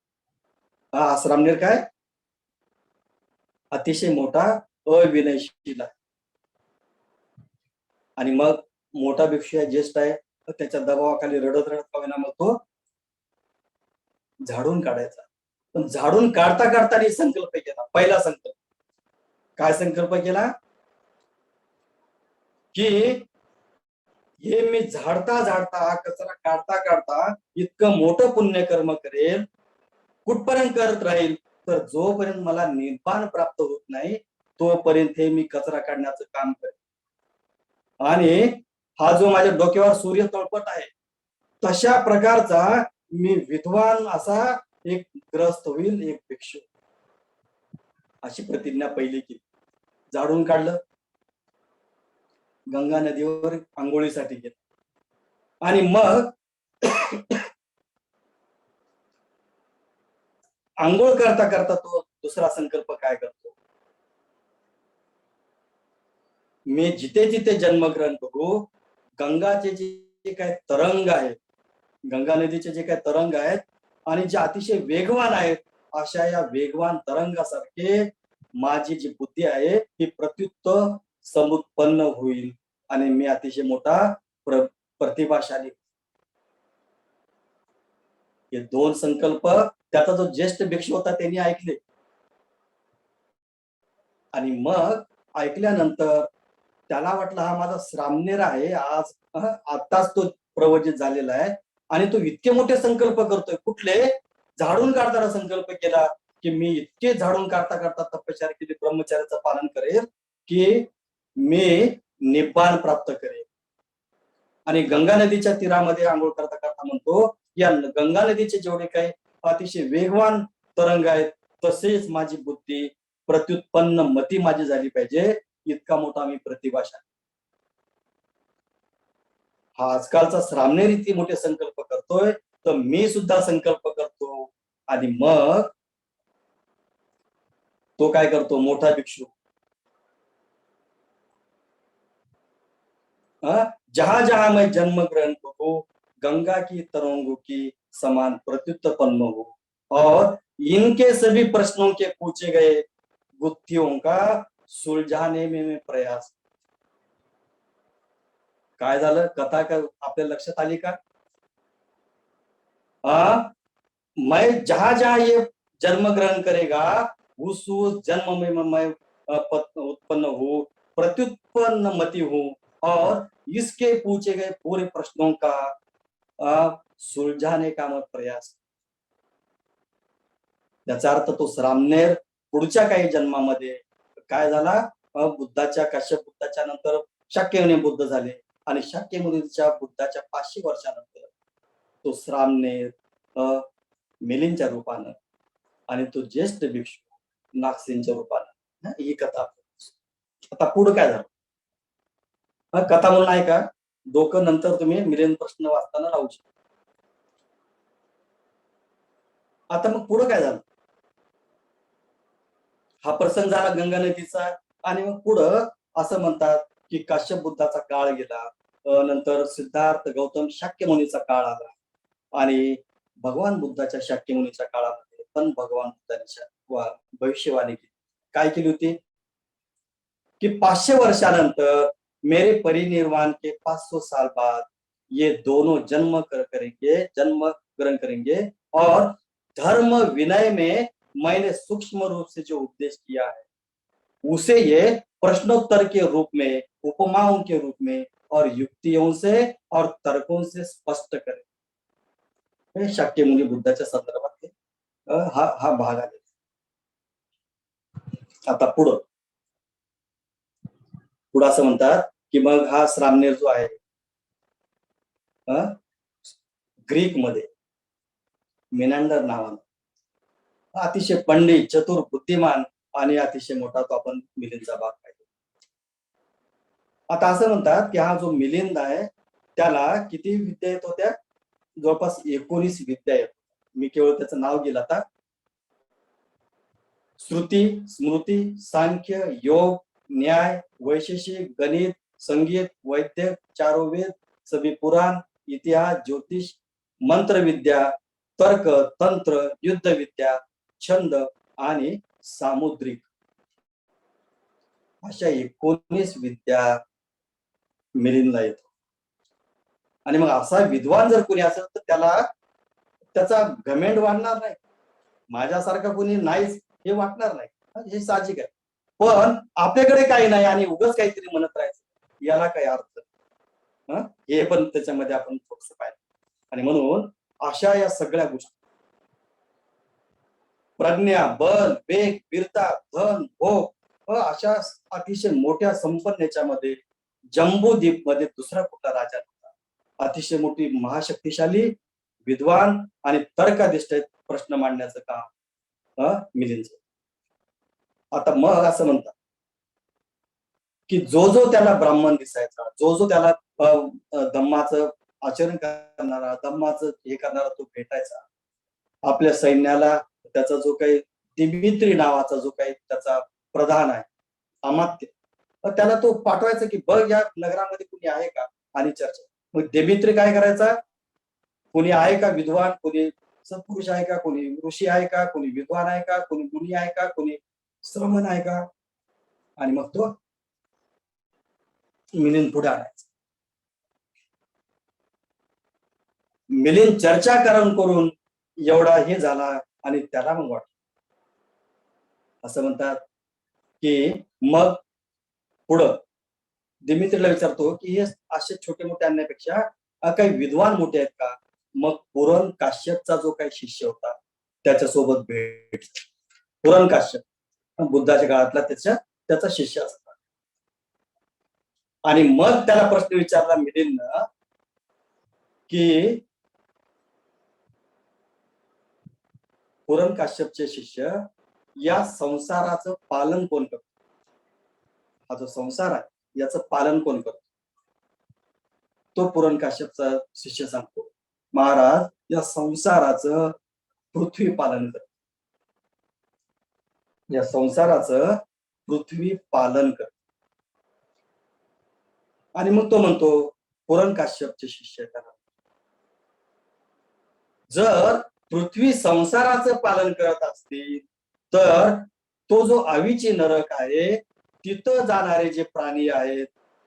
हा श्रामणेर काय अतिशय मोठा अविनयशील आहे. आणि मग मोठा भिक्षू आहे, ज्येष्ठ आहे, तर त्याच्या दबावाखाली रडत रडत का होईना मग तो झाडून काढायचा. पण झाडून काढता काढता संकल्प केला, पहिला संकल्प. काय संकल्प केला की हे मी झाडता झाडता, कचरा काढता काढता इतकं मोठं पुण्यकर्म करेल, कुठपर्यंत करत राहील, तर जोपर्यंत मला निर्वाण प्राप्त होत नाही तोपर्यंत हे मी कचरा काढण्याचं काम करेन. आणि हा जो माझ्या डोक्यावर सूर्य तळपट आहे तशा प्रकारचा मी विद्वान असा एक ग्रस्त होईल, एक भिक्षू. अशी प्रतिज्ञा पहिली केली. झाडून काढलं, गंगा नदीवर आंघोळीसाठी गेलं आणि मग आंघोळ करता करता तो दुसरा संकल्प काय करतो, मी जिथे जिथे जन्मग्रहण करू, गंगाचे जे काय तरंग आहेत, गंगा नदीचे जे काही तरंग आहेत आणि जे अतिशय वेगवान आहेत, अशा या वेगवान तरंगासारखे माझी जी बुद्धी आहे ही प्रत्युत्त समुत्पन्न होईल आणि मी अतिशय मोठा प्रतिभाशाली. हे दोन संकल्प त्याचा जो ज्येष्ठ भिक्षू होता त्यांनी ऐकले. आणि मग ऐकल्यानंतर त्याला वाटलं हा माझा श्रामणेर आहे, आज आताच तो प्रवचित झालेला आहे आणि तो इतके मोठे संकल्प करतोय. कुठले? झाडून काढताना संकल्प केला की मी इतके झाडून काढता काढता तपश्चर्या केली, ब्रह्मचर्याचं पालन करेल की मी निब्बाण प्राप्त करेल. आणि गंगा नदीच्या तीरामध्ये आंघोळ करता करता म्हणतो या गंगा नदीचे जेवढे काही अतिशय वेगवान तरंग आहेत तसेच माझी बुद्धी प्रत्युत्पन्न मती माझी झाली पाहिजे, इतका मोठा मी प्रतिभाशाली. हा आजकालचा श्रामणेर इतके मोठे संकल्प करतोय, तर मी सुद्धा संकल्प करतो. आणि मग तो काय करतो, मोठा भिक्षू, जहां जहां मैं जन्म ग्रहण करूं, गंगा की तरंगों की समान प्रत्युत्पन्न हो और इनके सभी प्रश्नों के पूछे गए गुत्थियों का सुलझाने में मैं प्रयास. काय झालं, कथा का आपल्या लक्षात आली का? मैं जहां जहां ये जन्म ग्रहण करेगा उस जन्म में मैं उत्पन्न हूँ, प्रत्युत्पन्न मति हूँ और इसके पूछे गए पूरे प्रश्नों का सुलझाने का मैं प्रयास. याचा अर्थ तो श्रामणेर पुढच्या काही जन्मामध्ये काय झाला, कश्यप बुद्धाच्या नंतर शाक्यमुनी बुद्ध झाले आणि शाक्यमुनीच्या बुद्धाच्या 500 वर्षानंतर तो श्रामणेर मिलिंदच्या रूपानं आणि तो ज्येष्ठ भिक्षू नागसेनच्या रूपानं ही कथा. आता पुढं काय झालं कथा म्हणून आहे का डोकं नंतर तुम्ही मिलिंद प्रश्न वाचताना लावू शकता. आता मग पुढं काय झालं हा प्रसंग झाला गंगा नदीचा आणि मग पुढं असं म्हणतात की काश्यप बुद्धाचा काळ गेला, नंतर सिद्धार्थ गौतम शाक्यमुनीचा काळ आला आणि भगवान बुद्धाच्या शाक्यमुनीच्या काळामध्ये पण भगवान बुद्धांच्या भविष्यवाणी केली. काय केली होती कि 500 वर्षानंतर मेरे परिनिर्वाण के 500 साल बाद ये दोनों जन्म ग्रहण करेंगे और धर्म विनय में मैंने सूक्ष्म रूप से जो उपदेश किया है उसे ये प्रश्नोत्तर के रूप में, उपमाओं के रूप में और युक्तियों से और तर्कों से स्पष्ट करें. शाक्यमुनी बुद्धाच्या संदर्भात हा भाग आहे. आता पुढं असं म्हणतात की मग हा श्रामणेर जो आहे ग्रीक मध्ये मिनांडर नावानं अतिशय पंडित, चतुर, बुद्धिमान आणि अतिशय मोठा तो आपण मिलिंदचा भाग पाहिजे. आता असं म्हणतात की हा जो मिलिंद आहे त्याला किती विद्या येत होत्या, जवळपास 19 विद्या येत. मी केवळ त्याचं नाव घेईल आता. श्रुती, स्मृती, सांख्य, योग, न्याय, वैशेषिक, गणित, संगीत, वैद्य, चारों वेद, सभी पुराण, इतिहास, ज्योतिष, मंत्र विद्या, तर्क, तंत्र, युद्ध विद्या, छंद आणि सामुद्रिक अशा 19 विद्या मिलिंदला येतो. आणि मग असा विद्वान जर कोणी असेल तर त्याचा घमेंड वाढणार नाही. माझ्यासारखा कोणी नाहीच हे वाटणार नाही, हे साहजिक आहे. पण आपल्याकडे काही नाही आणि उगाच काहीतरी म्हणत राहायचं याला काही अर्थ हे पण त्याच्यामध्ये आपण थोडस पाहिजे. आणि म्हणून अशा या सगळ्या गोष्टी प्रज्ञा, बल, वेग, वीरता, धन, भोग अशा अतिशय मोठ्या संपन्न याच्यामध्ये जम्बूद्वीप मध्ये दुसरा कुठला राजा नव्हता. अतिशय मोठी महाशक्तिशाली विद्वान आणि तर्कादिष्ट प्रश्न मांडण्याचं काम मिलिंदचं. आता मग असं म्हणतात की जो त्याला ब्राह्मण दिसायचा, जो त्याला धम्माचं आचरण करणारा, धम्माचं हे करणारा तो भेटायचा. आपल्या सैन्याला त्याचा जो काही दिमित्री नावाचा जो काही त्याचा प्रधान आहे, अमात्य, त्याला तो पाठवायचा की बघ या नगरामध्ये कुणी आहे का आणि चर्चा. मग दिमित्री काय करायचा, कोणी आहे का विद्वान, कोणी सत्पुरुष आहे का, कोणी ऋषी आहे का, कोणी विद्वान आहे का, कोणी गुणी आहे का, कोणी श्रमण आहे का, आणि मग तो मिलिंद पुढे आणायचा. मिलिंद चर्चा करून एवढा हे झाला आणि त्याला मग वाटलं, असं म्हणतात की मग पुढं दिमित्रीला विचारतो की हे असे छोटे मोठे आणण्यापेक्षा काही विद्वान मोठे आहेत का. मग पुरण काश्यपचा जो काही शिष्य होता त्याच्यासोबत भेट. पुरण काश्यप बुद्धाच्या काळातला त्याचा शिष्य असतात. आणि मग त्याला प्रश्न विचारला मिलिंदनं की पुरण काश्यपचे शिष्य या संसाराचं पालन कोण करतो, हा जो संसार आहे याचं पालन कोण करतो. तो पुरण काश्यपचा शिष्य सांगतो, महाराज या संसाराचं पृथ्वी पालन करतो, या संसाराचं पृथ्वी पालन करतो. आणि मग तो म्हणतो पुरण काश्यपचे शिष्य करा, जर पृथ्वी संसाराचं पालन करत असतील तर तो जो आवीची नरक आहे तिथं जाणारे जे प्राणी आहेत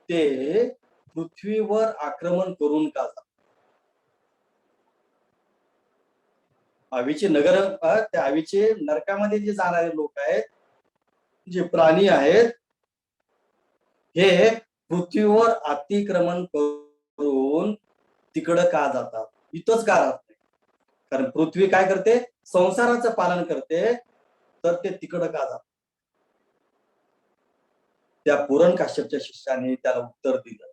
ते पृथ्वीवर आक्रमण करून का जातात. आवीचे नगर, त्या आवीचे नरकामध्ये जे जाणारे लोक आहेत, जे प्राणी आहेत, हे पृथ्वीवर अतिक्रमण करून तिकडं का जातात, इथंच का राहत नाही. कारण पृथ्वी काय करते, संसाराचं पालन करते, तर ते तिकडं का जातात. त्या पुरण काश्यपच्या शिष्याने त्याला उत्तर दिलं.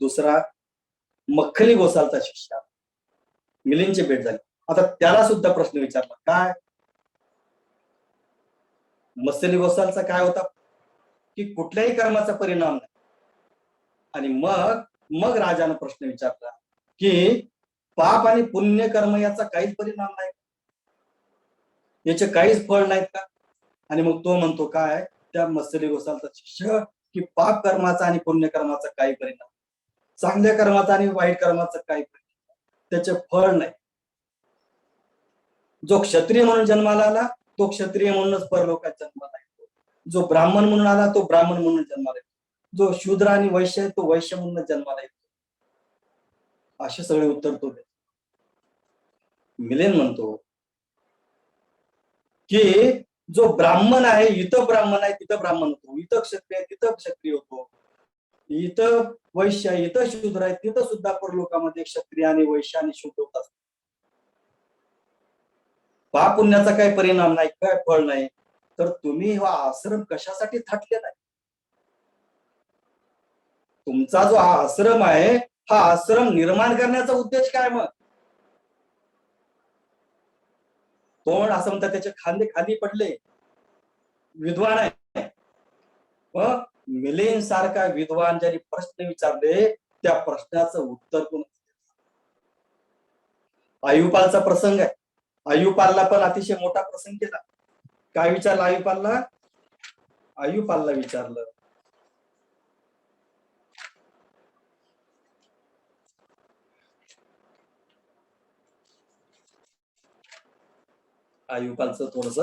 दुसरा मख्खली गोसालचा शिष्य, मिलिंदची भेट झाली. आता त्याला सुद्धा प्रश्न विचारला, काय मत्स्यली गोसालचा काय होता की कुठल्याही कर्माचा परिणाम नाही. आणि मग मग राजानं प्रश्न विचारला की पाप आणि पुण्य कर्म याचा काहीच परिणाम नाही, याचे काहीच फळ नाहीत का? आणि मग तो म्हणतो काय, त्या मत्स्यली गोसालचा शिष्य, की पाप कर्माचा आणि पुण्य कर्माचा काही परिणाम, चांगल्या कर्माचा आणि वाईट कर्माचा काही परिणाम, त्याचे फळ नाही. जो क्षत्रिय म्हणून जन्माला आला तो क्षत्रिय म्हणूनच परलोकात जन्माला येतो, जो ब्राह्मण म्हणून आला तो ब्राह्मण म्हणून जन्माला येतो, जो शूद्र आणि वैश्य आहे तो वैश्य म्हणून जन्माला येतो. असे सगळे उत्तर तो देतो. मिलिंद म्हणतो की जो ब्राह्मण आहे, इथं ब्राह्मण आहे तिथं ब्राह्मण होतो, इथं क्षत्रिय आहे तिथं क्षत्रिय होतो, इथं वैश्य आहे इथं शूद्र आहे तिथं सुद्धा परलोकामध्ये क्षत्रिय आणि वैश्य आणि शूद्र होतात. पाप पुण्याचा काही परिणाम नाही, काय फळ नाही, तर तुम्ही हा आश्रम कशासाठी थाटलेला आहे? तुमचा जो हा आश्रम आहे, हा आश्रम निर्माण करण्याचा उद्देश काय? मग तोंड असं म्हणतात त्याचे खांदे खाली पडले, विद्वान आहे. मिलिंद सारखा विद्वान ज्यांनी प्रश्न विचारले त्या प्रश्नाचं उत्तर कोण? आयुपालचा प्रसंग आहे. आयुपालला पण अतिशय मोठा प्रसंग केला. काय विचारलं आयुपालला? आयुपालला विचारलं, आयुपालचं थोडस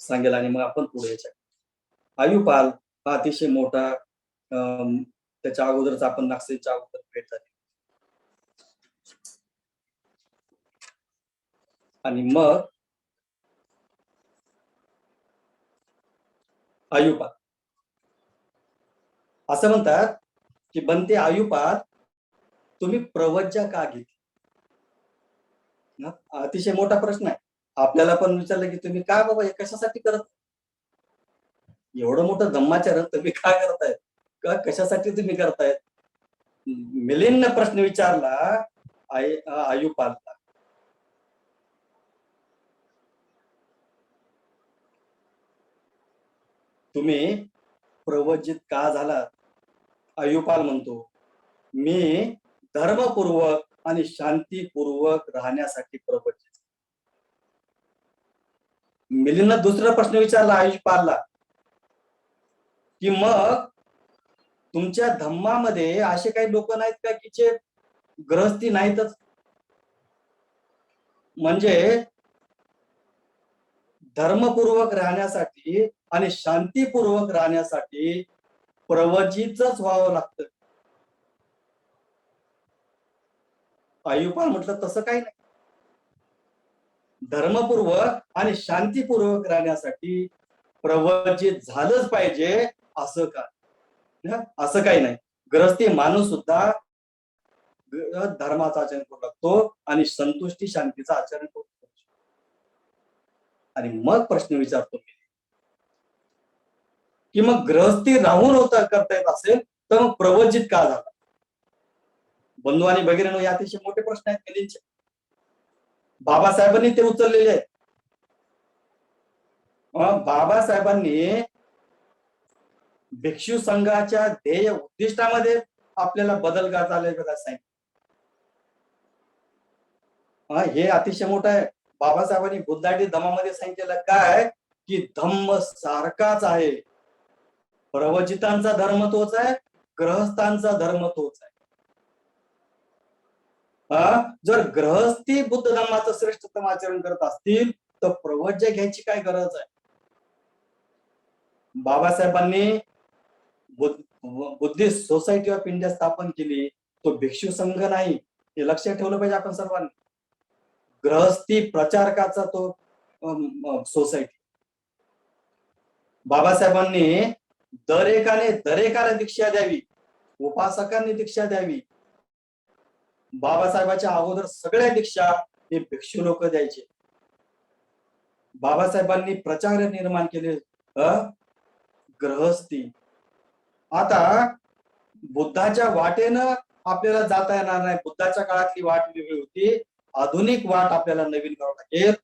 सांगेल आणि मग आपण पुढे यायच्या. आयुपाल हा अतिशय मोठा, त्याच्या अगोदरच आपण नागसेनच्या अगोदर भेट झाली आणि मग आयुपाल असं म्हणतात की बनते आयुपाल तुम्ही प्रवज्जा का घेतली? अतिशय मोठा प्रश्न आहे. आपल्याला पण विचारलं की तुम्ही काय बाबा हे कशासाठी करत, एवढं मोठं धम्माचरण तुम्ही काय करतायत, का कशासाठी तुम्ही करतायत? मिलिंदने प्रश्न विचारला आयुपालला, तुम्ही प्रवज्जित का झालात? आयुपाल म्हणतो, मी धर्मपूर्वक आणि शांतीपूर्वक राहण्यासाठी प्रवज्जित. मिलिंदने दुसरा प्रश्न विचारला आयुपालला की मग तुमच्या धम्मामध्ये असे काही लोक नाहीत का की जे ग्रहस्थी नाहीतच, म्हणजे धर्मपूर्वक राहण्यासाठी आणि शांतीपूर्वक राहण्यासाठी प्रवजितच व्हावं लागतं? आयुपाल म्हटलं तसं काही नाही, धर्मपूर्वक आणि शांतीपूर्वक राहण्यासाठी प्रवजित झालंच पाहिजे असं काय? असं काही नाही. ग्रहस्थी माणूस सुद्धा धर्माचं आचरण करू लागतो आणि संतुष्टी शांतीचं आचरण करू लागतो. आणि मग प्रश्न विचारतो मी की मग ग्रहस्थी राहून होता करता येत असेल तर मग प्रवजित का झाला? बंधू आणि भगिनींनो, या अतिशय मोठे प्रश्न आहेत मिलिंदचे. बाबासाहेबांनी ते उचललेले आहेत. बाबासाहेबांनी भिक्षू संघाच्या ध्येय उद्दिष्टामध्ये आपल्याला बदल करता आले सांगितलं. हे अतिशय मोठं आहे. बाबासाहेबांनी बुद्धाटी धम्मामध्ये सांगितलेलं काय की धम्म सारखाच आहे, प्रवचितांचा धर्म तोच आहे, ग्रहस्थांचा धर्म तोच आहे. जर ग्रहस्थी बुद्ध धर्माचं श्रेष्ठतम आचरण करत असतील तर प्रवज्य घ्यायची काय गरज आहे? बाबासाहेबांनी बुद्धिस्ट सोसायटी ऑफ इंडिया स्थापन केली, तो भिक्षू संघ नाही, हे लक्षात ठेवलं पाहिजे आपण सर्वांनी. ग्रहस्थी प्रचारकाचा तो सोसायटी. बाबासाहेबांनी दरेकाला दीक्षा द्यावी, उपासकांनी दीक्षा द्यावी. बाबासाहेबांच्या अगोदर सगळ्या दीक्षा हे भिक्षू लोक द्यायचे. बाबासाहेबांनी प्रचार निर्माण केले ग्रहस्थी. आता बुद्धाच्या वाटेनं आपल्याला जाता येणार नाही, बुद्धाच्या काळातली वाट वेगळी होती, आधुनिक वाट आपल्याला नवीन करावं लागेल.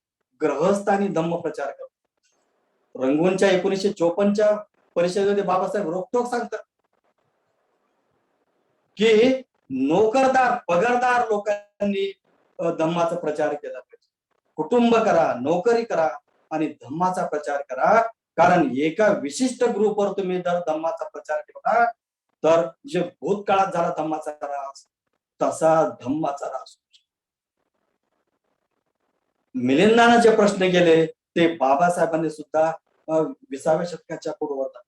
ग्रहस्थ आणि धम्म प्रचार करतो. रंगूनच्या 1954च्या परिषदेमध्ये बाबासाहेब रोखठोक सांगतात की नोकरदार पगारदार लोकांनी धम्माचा प्रचार केला पाहिजे. कुटुंब करा, नोकरी करा आणि धम्माचा प्रचार करा. कारण एका विशिष्ट ग्रुपवर तुम्ही जर धम्माचा प्रचार केला तर जे भूतकाळात झाला धम्माचा त्रास तसा धम्माचा त्रास. मिलिंदानं जे प्रश्न केले ते बाबासाहेबांनी सुद्धा 20व्या शतकाच्या पूर्वार्धात.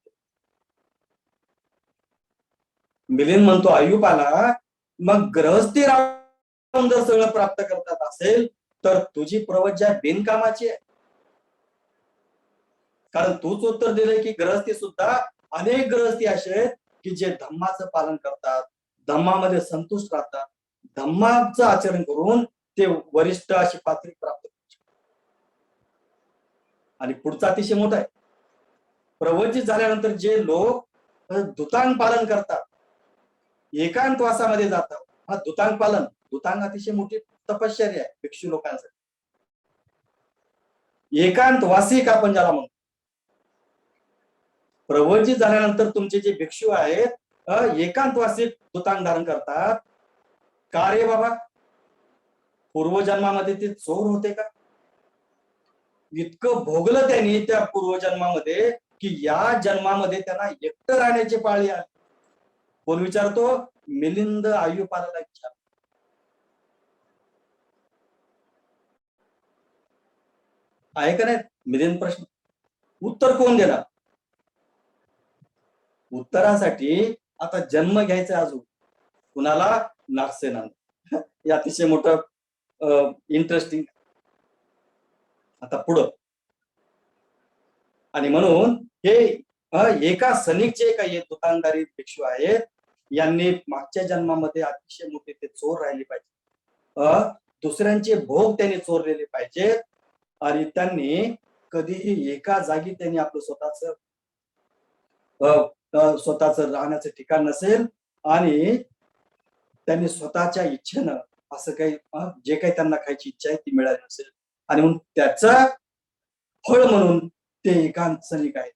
मिलिंद म्हणतो आयुबाला, मग ग्रहस्थी राहून जर सगळं प्राप्त करतात असेल तर तुझी प्रवज्या बिनकामाची आहे. कारण तूच उत्तर दिलंय की ग्रहस्थी सुद्धा अनेक ग्रहस्थी असे आहेत की जे धम्माचं पालन करतात, धम्मामध्ये संतुष्ट राहतात, धम्माचं आचरण करून ते वरिष्ठ अशी पातळी प्राप्त करतात. आणि पुढचा अतिशय मोठा आहे. प्रवचित झाल्यानंतर जे लोक धुतांग पालन करतात, एकांतवासामध्ये जातात. हा धुतांग पालन, धुतांग अतिशय मोठी तपश्चर्या आहे भिक्षू लोकांसाठी. एकांतवासिक आपण ज्याला म्हणतो. प्रवचित झाल्यानंतर तुमचे जे भिक्षू आहेत एकांतवासिक धुतांग धारण करतात. का रे बाबा? पूर्वजन्मामध्ये ते चोर होते का? इतकं भोगलं त्यांनी त्या पूर्वजन्मामध्ये की या जन्मामध्ये त्यांना एकटं राहण्याची पाळी आली. कोण विचारतो? मिलिंद आयुपाला विचार. आहे का नाही मिलिंद प्रश्न? उत्तर कोण देणार? उत्तरासाठी आता जन्म घ्यायचा अजून कुणाला? नागसेनानं. हे अतिशय मोठं इंटरेस्टिंग. आता पुढं आणि म्हणून हे एका सैनिकचे काही दुकानदारी भिक्षू आहेत, यांनी मागच्या जन्मामध्ये अतिशय मोठे ते चोर राहिले पाहिजे. दुसऱ्यांचे भोग त्यांनी चोरलेले पाहिजे आणि त्यांनी कधीही एका जागी त्यांनी आपलं स्वतःच राहण्याचं ठिकाण नसेल आणि त्यांनी स्वतःच्या इच्छेनं असं काही जे काही त्यांना खायची इच्छा आहे ती मिळाली नसेल आणि म्हणून त्याचं फळ म्हणून ते एकांत सैनिक आहेत.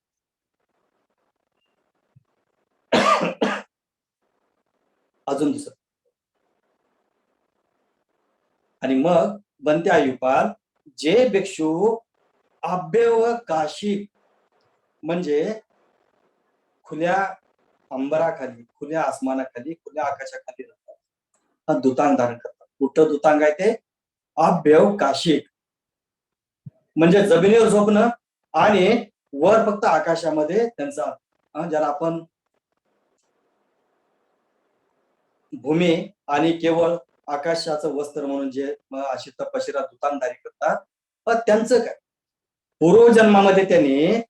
अजून दुसरं आणि मग बनते आयुपाल जे भिक्षू आभ्यव काशिक म्हणजे खुल्या अंबराखाली, खुल्या आसमानाखाली, खुल्या आकाशाखाली राहतात. हा दुतांग धारण करतात. कुठं दुतांग आहे ते? आभ्यव काशिक म्हणजे जमिनीवर झोपणं आणि वर फक्त आकाशामध्ये त्यांचा ज्याला आपण भूमी आणि केवळ आकाशाचं वस्त्र म्हणून जे अशी तपशिरा दुतांगधारी करतात. पण त्यांचं काय? पूर्वजन्मामध्ये त्यांनी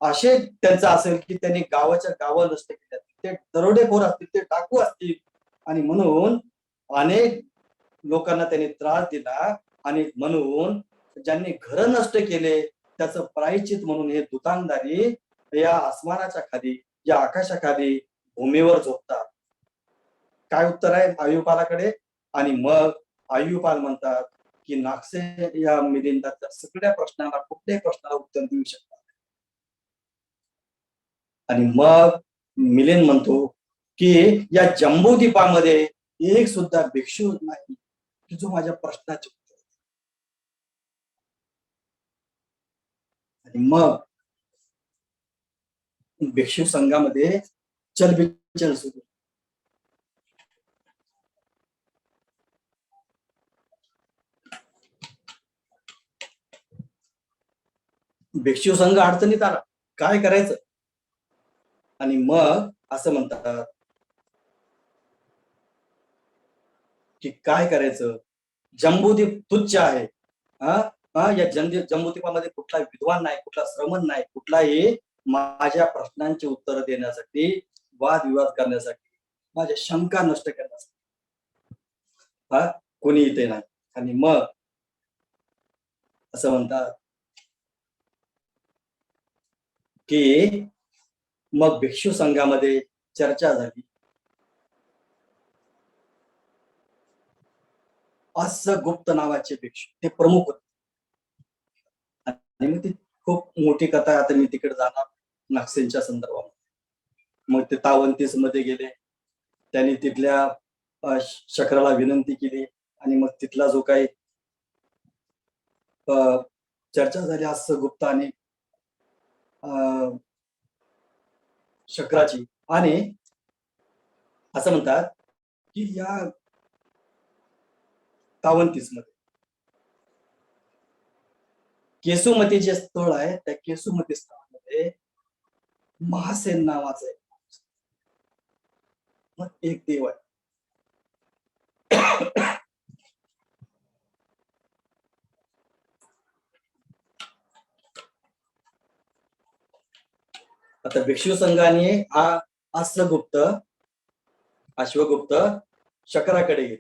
असे त्यांचं असेल की त्यांनी गावाच्या गावं नष्ट केल्या, ते दरोडेखोर असतील, ते डाकू असतील आणि म्हणून अनेक लोकांना त्यांनी त्रास दिला आणि म्हणून ज्यांनी घर नष्ट केले त्याचं प्रायश्चित म्हणून हे दुतांगधारी या आसमानाच्या खाली, या आकाशाखाली भूमीवर झोपतात. काय उत्तर आहे आयुपालाकडे? आणि मग आयुपाल म्हणतात की नागसे या मिलिंदाच्या सगळ्या प्रश्नाला, कुठल्याही प्रश्नाला उत्तर देऊ शकतात. आणि मग मिलिंद म्हणतो की या जम्बूद्वीपामध्ये एक सुद्धा भिक्षू नाही की जो माझ्या प्रश्नाचे उत्तर. आणि मग भिक्षू संघामध्ये चलबिचल सुरू. भिक्षू संघ अडचणीत आला, काय करायचं? आणि मग असं म्हणतात की काय करायचं? जम्बूद्वीप तुच्छ आहे. या जम्बूद्वीपामध्ये कुठला विद्वान नाही, कुठला श्रमण नाही, कुठलाही माझ्या प्रश्नांची उत्तर देण्यासाठी, वादविवाद करण्यासाठी, माझ्या शंका नष्ट करण्यासाठी कोणी इथे नाही. आणि मग असं म्हणतात की मग भिक्षू संघामध्ये चर्चा झाली. असं गुप्त नावाचे भिक्षू ते प्रमुख होते. आणि मग ती खूप मोठी कथा आहे. आता मी तिकडे जाणार नागसेनच्या संदर्भात. मग ते तावंतीस मध्ये गेले. त्यांनी तिथल्या शक्राला विनंती केली आणि मग तिथला जो काही चर्चा झाली असं गुप्त आणि शक्राची. आणि असं म्हणतात की या तावंतीस मध्ये केसुमती जे स्थळ आहे त्या केसुमती स्थळामध्ये महासेन नावाचं एक देव आहे. आता भिक्षू संघाने हा अश्वगुप्त शक्राकडे गेली,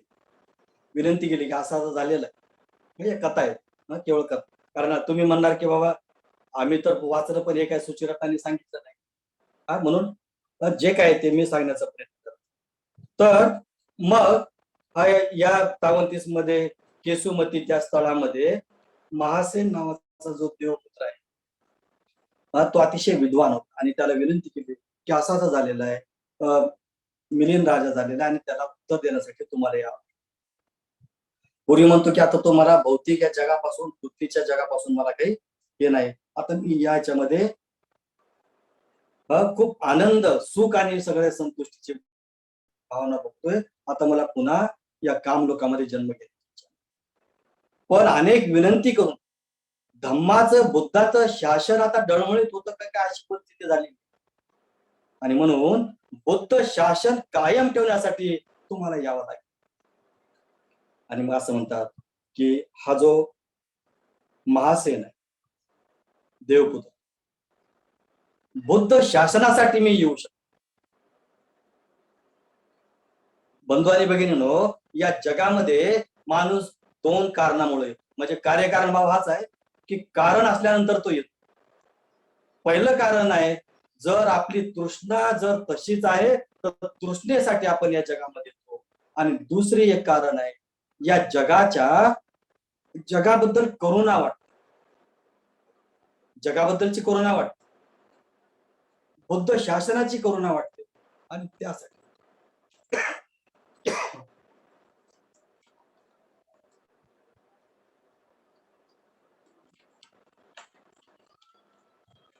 विनंती केली की असा झालेला आहे. म्हणजे कथा आहे, केवळ कथा. कारण तुम्ही म्हणणार की बाबा आम्ही तर वाचलं पण हे काय सुचिरटाने सांगितलं नाही. म्हणून जे काय ते मी सांगण्याचा प्रयत्न करतो. तर मग हा या तावंतीस मध्ये केसुमती त्या स्थळामध्ये महासेन नावाचा जो देवपुत्र आहे तो अतिशय विद्वान होता आणि त्याला विनंती केली की असा झालेला आहे, मिलिंद राजा झालेला आणि त्याला उत्तर देण्यासाठी तुम्हाला यावं. पूर्वी म्हणतो की आता तो मला भौतिक या जगापासून पृथ्वीच्या जगापासून मला काही हे नाही. आता मी याच्यामध्ये खूप आनंद सुख आणि सगळ्या संतुष्टीची भावना बघतोय. आता मला पुन्हा या काम लोकांमध्ये जन्म घ्यायचा. पण अनेक विनंती करून धम्माचं बुद्धाचं शासन आता डळमळीत होतं काय अशी परिस्थिती झाली. आणि म्हणून बुद्ध शासन कायम ठेवण्यासाठी तुम्हाला यावं लागेल. आणि मग असं म्हणतात की हा जो महासेन आहे देवपुत्र बुद्ध शासनासाठी मी येऊ शकतो. बंधू आणि भगिनींनो, या जगामध्ये माणूस दोन कारणामुळे, म्हणजे कार्यकारण भाव हाच आहे की कारण असल्यानंतर तो येतो. पहिलं कारण आहे जर आपली तृष्णा जर तशीच आहे तर तृष्णेसाठी आपण या जगामध्ये येतो. आणि दुसरी एक कारण आहे या जगाबद्दल करुणा वाटते, जगाबद्दलची करुणा वाटते, बुद्ध शासनाची करुणा वाटते. आणि त्यासाठी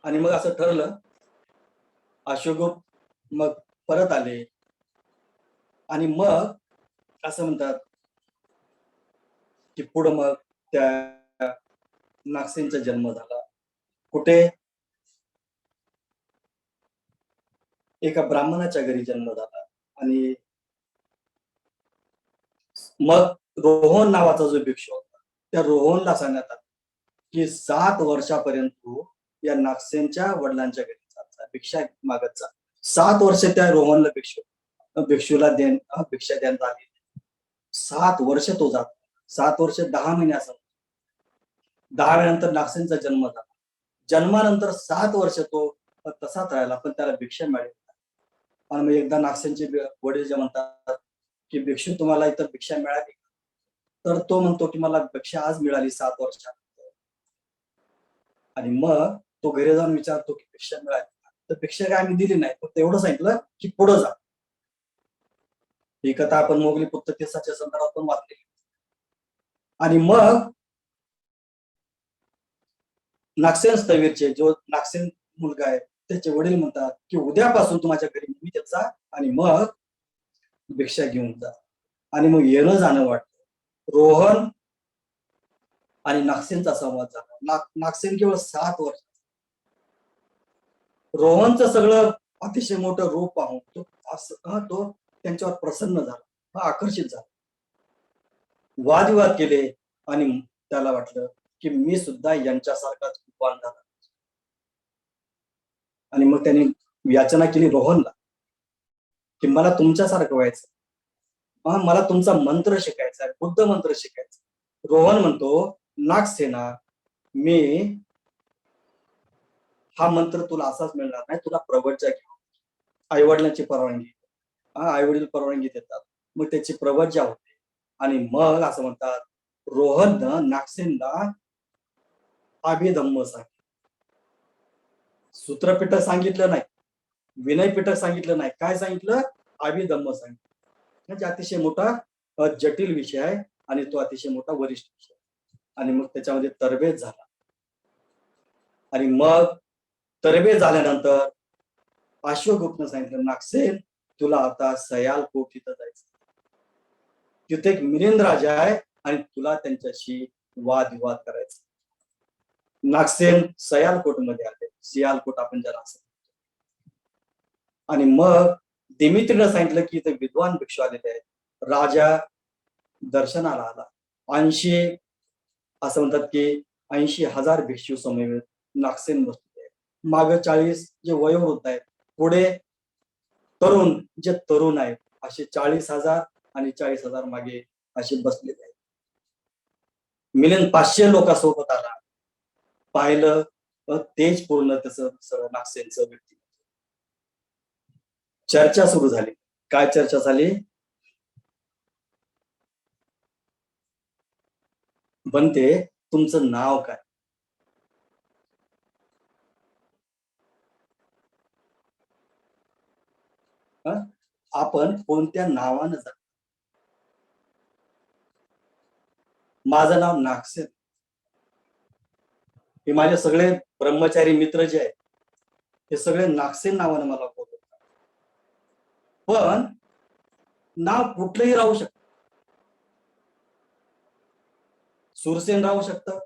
आणि मग असं ठरलं. अश्वगुप्त मग परत आले आणि मग असं म्हणतात की पुढं मग त्या नागसेनचा जन्म झाला. कुठे? एका ब्राह्मणाच्या घरी जन्म झाला. आणि मग रोहन नावाचा जो भिक्षू होता त्या रोहनला सांगण्यात आलं की 7 वर्षापर्यंत तू या नागसेनच्या वडिलांच्या घरी जायचा, भिक्षा मागत जा. 7 वर्ष त्या रोहनला भिक्षूला भिक्षा देण्यात आली. 7 वर्ष तो जातो. 7 वर्ष 10 महिने असं. 10 महिन्यानंतर नागसेनचा जन्म झाला. जन्मानंतर 7 वर्ष तो तसाच राहिला, पण त्याला भिक्षा मिळाली. आणि मग एकदा नागसेनचे वडील जे म्हणतात की भिक्षू तुम्हाला इतर भिक्षा मिळाली? तर तो म्हणतो की मला भिक्षा आज मिळाली 7 वर्षानंतर. आणि मग तो घरी जाऊन विचारतो की भिक्षा मिळाली? तर भिक्षा काय आम्ही दिली नाही, फक्त एवढं सांगितलं की पुढे जा. ही कथा आपण मोगली पुत्र केसाच्या संदर्भात पण वाचली. आणि मग नागसेन स्थवीरचे जो नागसेन मुलगा आहे त्याचे वडील म्हणतात की उद्यापासून तू माझ्या घरी नियमित जा आणि मग भिक्षा घेऊन जा. आणि मग येणं जाणं वाटतं. रोहन आणि नागसेनचा संवाद झाला. नागसेन केवळ 7 वर्ष. रोहनचं सगळं अतिशय मोठं रूप पाहून तो त्यांच्यावर प्रसन्न झाला, आकर्षित झाला. वादविवाद केले आणि त्याला वाटलं की मी सुद्धा यांच्यासारखाच विद्वान झाला. आणि मग त्यांनी याचना केली रोहनला की मला तुमच्यासारखं व्हायचं, मला तुमचा मंत्र शिकायचा आहे, बुद्ध मंत्र शिकायचा. रोहन म्हणतो नागसेना, मी हा मंत्र तुला असाच मिळणार नाही, तुला प्रवज्या घ्या. आई वडिलांची परवानगी, आई वडील परवानगी देतात. मग त्याची प्रवज्या होते आणि मग असं म्हणतात, रोहननं नागसेनला अभिधम्म सांगितलं. सूत्रपीठक सांगितलं नाही, विनय पीठक सांगितलं नाही, काय सांगितलं? अभिधम्म सांगितलं. म्हणजे अतिशय मोठा जटिल विषय आहे आणि तो अतिशय मोठा वरिष्ठ विषय. आणि मग त्याच्यामध्ये तरबेज झाला. आणि मग तरबेज झाल्यानंतर अश्वगुप्तनं सांगितलं, नागसेन तुला आता सयालकोट इथं जायचं. तिथे एक मिलिंद राजा आहे आणि तुला त्यांच्याशी वादविवाद करायचा. नागसेन सयालकोट मध्ये आले, सियालकोट आपण ज्याला असं. आणि मग दिमित्रीनं सांगितलं की इथे विद्वान भिक्षू आलेले आहेत. राजा दर्शनाला आला. 80 असं म्हणतात की 80,000 भिक्षू समवेत नागसेन बसले. माग 40 जे वयोवृद्ध आहेत, पुढे तरुण जे तरुण आहेत, असे 40,000 आणि 40,000 मागे असे बसलेले आहेत. मिलिंद 500 लोकांसोबत आला, पाहिलं तेज पूर्ण त्याचं सगळं नागसेनचं व्यक्ती. चर्चा सुरू झाली. काय चर्चा झाली? बनते, तुमचं नाव काय? आपण कोणत्या नावानं जा? माझं नाव नागसेन. हे माझे सगळे ब्रह्मचारी मित्र जे आहेत, ते सगळे नागसेन नावानं मला बोलवतात. पण नाव कुठलंही राहू शकतं. सुरसेन राहू शकतं,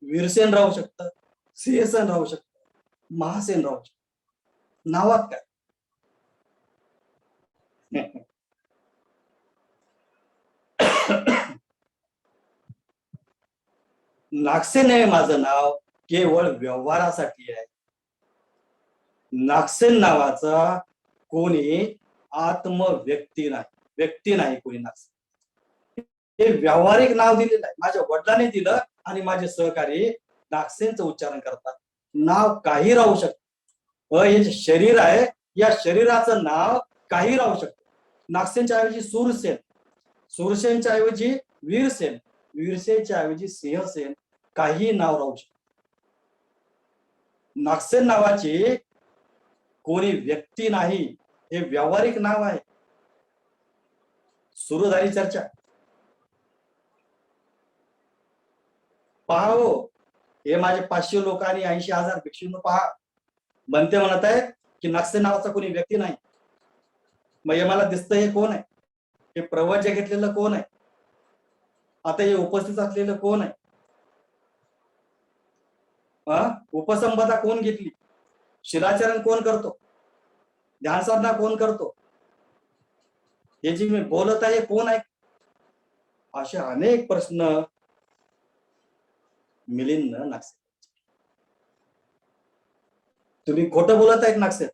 वीरसेन राहू शकतं, सिंहसेन राहू शकतं, महासेन राहू शकतं. नावात काय? नागसेन हे माझं नाव केवळ व्यवहारासाठी आहे. नागसेन नावाचा कोणी आत्मव्यक्ती नाही, व्यक्ती नाही कोणी नागसेन. हे व्यावहारिक नाव दिलेलं आहे, माझ्या वडिलांनी दिलं आणि माझे सहकारी नागसेनचं उच्चारण करतात. नाव काही राहू शकतं. हे जे शरीर आहे, या शरीराचं नाव काही राहू शकतं. नागसेनच्या ऐवजी सूरसेन, सूरसेनच्या ऐवजी वीरसेन, वीरसेनच्या ऐवजी सिंहसेन, काही नाव राहू शकतं. नागसेन नावाची कोणी व्यक्ती नाही, हे व्यावहारिक नाव आहे. सुरू झाली चर्चा. पहा हो, हे माझे 500 लोक आणि 80,000 भिक्षूंनो पहा. बनते म्हणत आहे की नागसेन नावाचा कोणी व्यक्ती नाही. मग हे मला दिसतं हे कोण आहे? हे प्रवचन घेतलेलं कोण आहे? आता हे उपस्थित असलेलं कोण आहे? उपसंपदा कोण घेतली? शिराचरण कोण करतो? ध्यान साधना कोण करतो? हे जे मी बोलत आहे कोण आहे? असे अनेक प्रश्न मिलिंद नागसेन. तुम्ही खोटं बोलत आहेत नागसेन.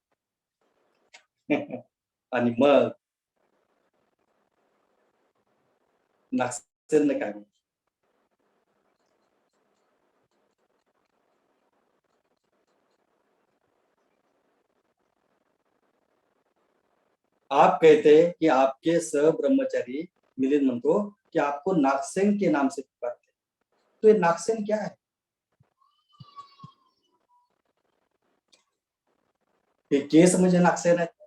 आणि मग नागसेन ने काय म्हटलं? आप कहते हैं कि आपके सह ब्रह्मचारी, मिलिंद म्हणतो कि आपको नागसेन के नाम से पुकारते, तो ये नागसेन क्या है? हे केस म्हणजे नागसेन आहेत का?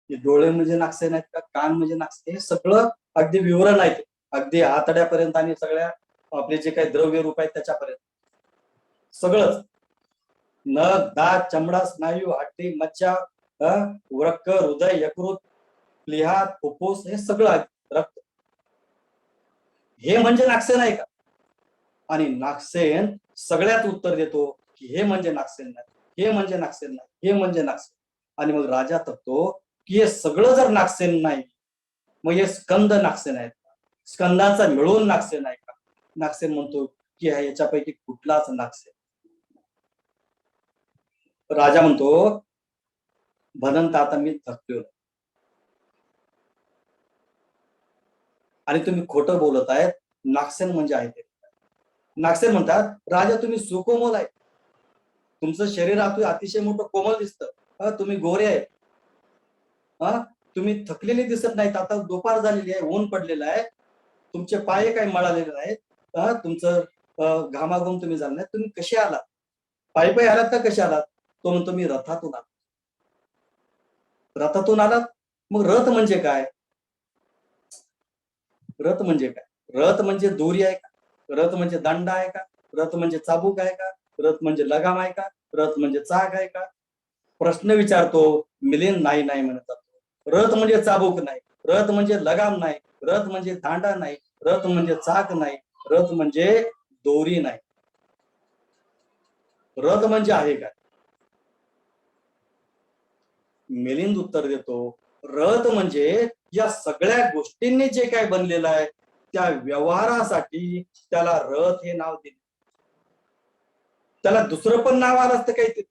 हे डोळे म्हणजे नागसेन आहेत का? कान म्हणजे नागसेन? हे सगळं अगदी विवरण आहे, अगदी आतड्यापर्यंत आणि सगळ्या आपले जे काही द्रव्य रूप आहेत त्याच्यापर्यंत सगळंच. नख, दात, चमडा, स्नायू, हड्डी, मज्जा, वृक्क, हृदय, यकृत, प्लीहा, फुफ्फुस, हे सगळं आहे. रक्त, हे म्हणजे नागसेन आहे का? आणि नागसेन सगळ्यात उत्तर देतो की हे म्हणजे नागसेन नाही, हे म्हणजे नागसेन नाही, हे म्हणजे नागसेन. आणि मग राजा थकतो की हे सगळं जर नागसेन नाही, मग हे स्कंद नागसेन आहेत का? स्कंदाचा मिळून नागसेन आहे का? नागसेन म्हणतो की याच्यापैकी कुठलाच नागसेन. राजा म्हणतो, भदंत आता मी थकलो आणि तुम्ही खोटं बोलत आहेत, नागसेन म्हणजे आहे ते. नागसेन म्हणतात, राजा तुम्ही सुकोमल आहे, तुमचं शरीर अतिशय मोठं कोमल दिसतं, तुम्ही गोरे आहे, तुम्ही थकलेले दिसत नाहीत. आता दुपार झालेली आहे, ऊन पडलेलं आहे, तुमचे पाय काही मळालेले नाहीत, तुमचं घामाघूम तुम्ही झाला नाही. तुम्ही कसे आलात? पायी पायी आलात का कसे आलात? तो म्हणतो मी रथातून आलो. रथातून आलात? मग रथ म्हणजे काय? रथ म्हणजे काय? रथ म्हणजे दोरी आहे का? रथ म्हणजे दंड आहे का? रथ म्हणजे चाबूक आहे का? रथ म्हणजे लगाम आहे का? रथ म्हणजे चाक आहे का? प्रश्न विचारतो, मिलिंद नाही नाही म्हणत जातो. रथ म्हणजे चाबूक नाही, रथ म्हणजे लगाम नाही, रथ म्हणजे दांडा नाही, रथ म्हणजे चाक नाही, रथ म्हणजे दोरी नाही. रथ म्हणजे आहे काय? मिलिंद उत्तर देतो, रथ म्हणजे या सगळ्या गोष्टींनी जे काय बनलेलं आहे त्या व्यवहारासाठी त्याला रथ हे नाव दिले. त्याला दुसरं पण नाव आलं असतं काही.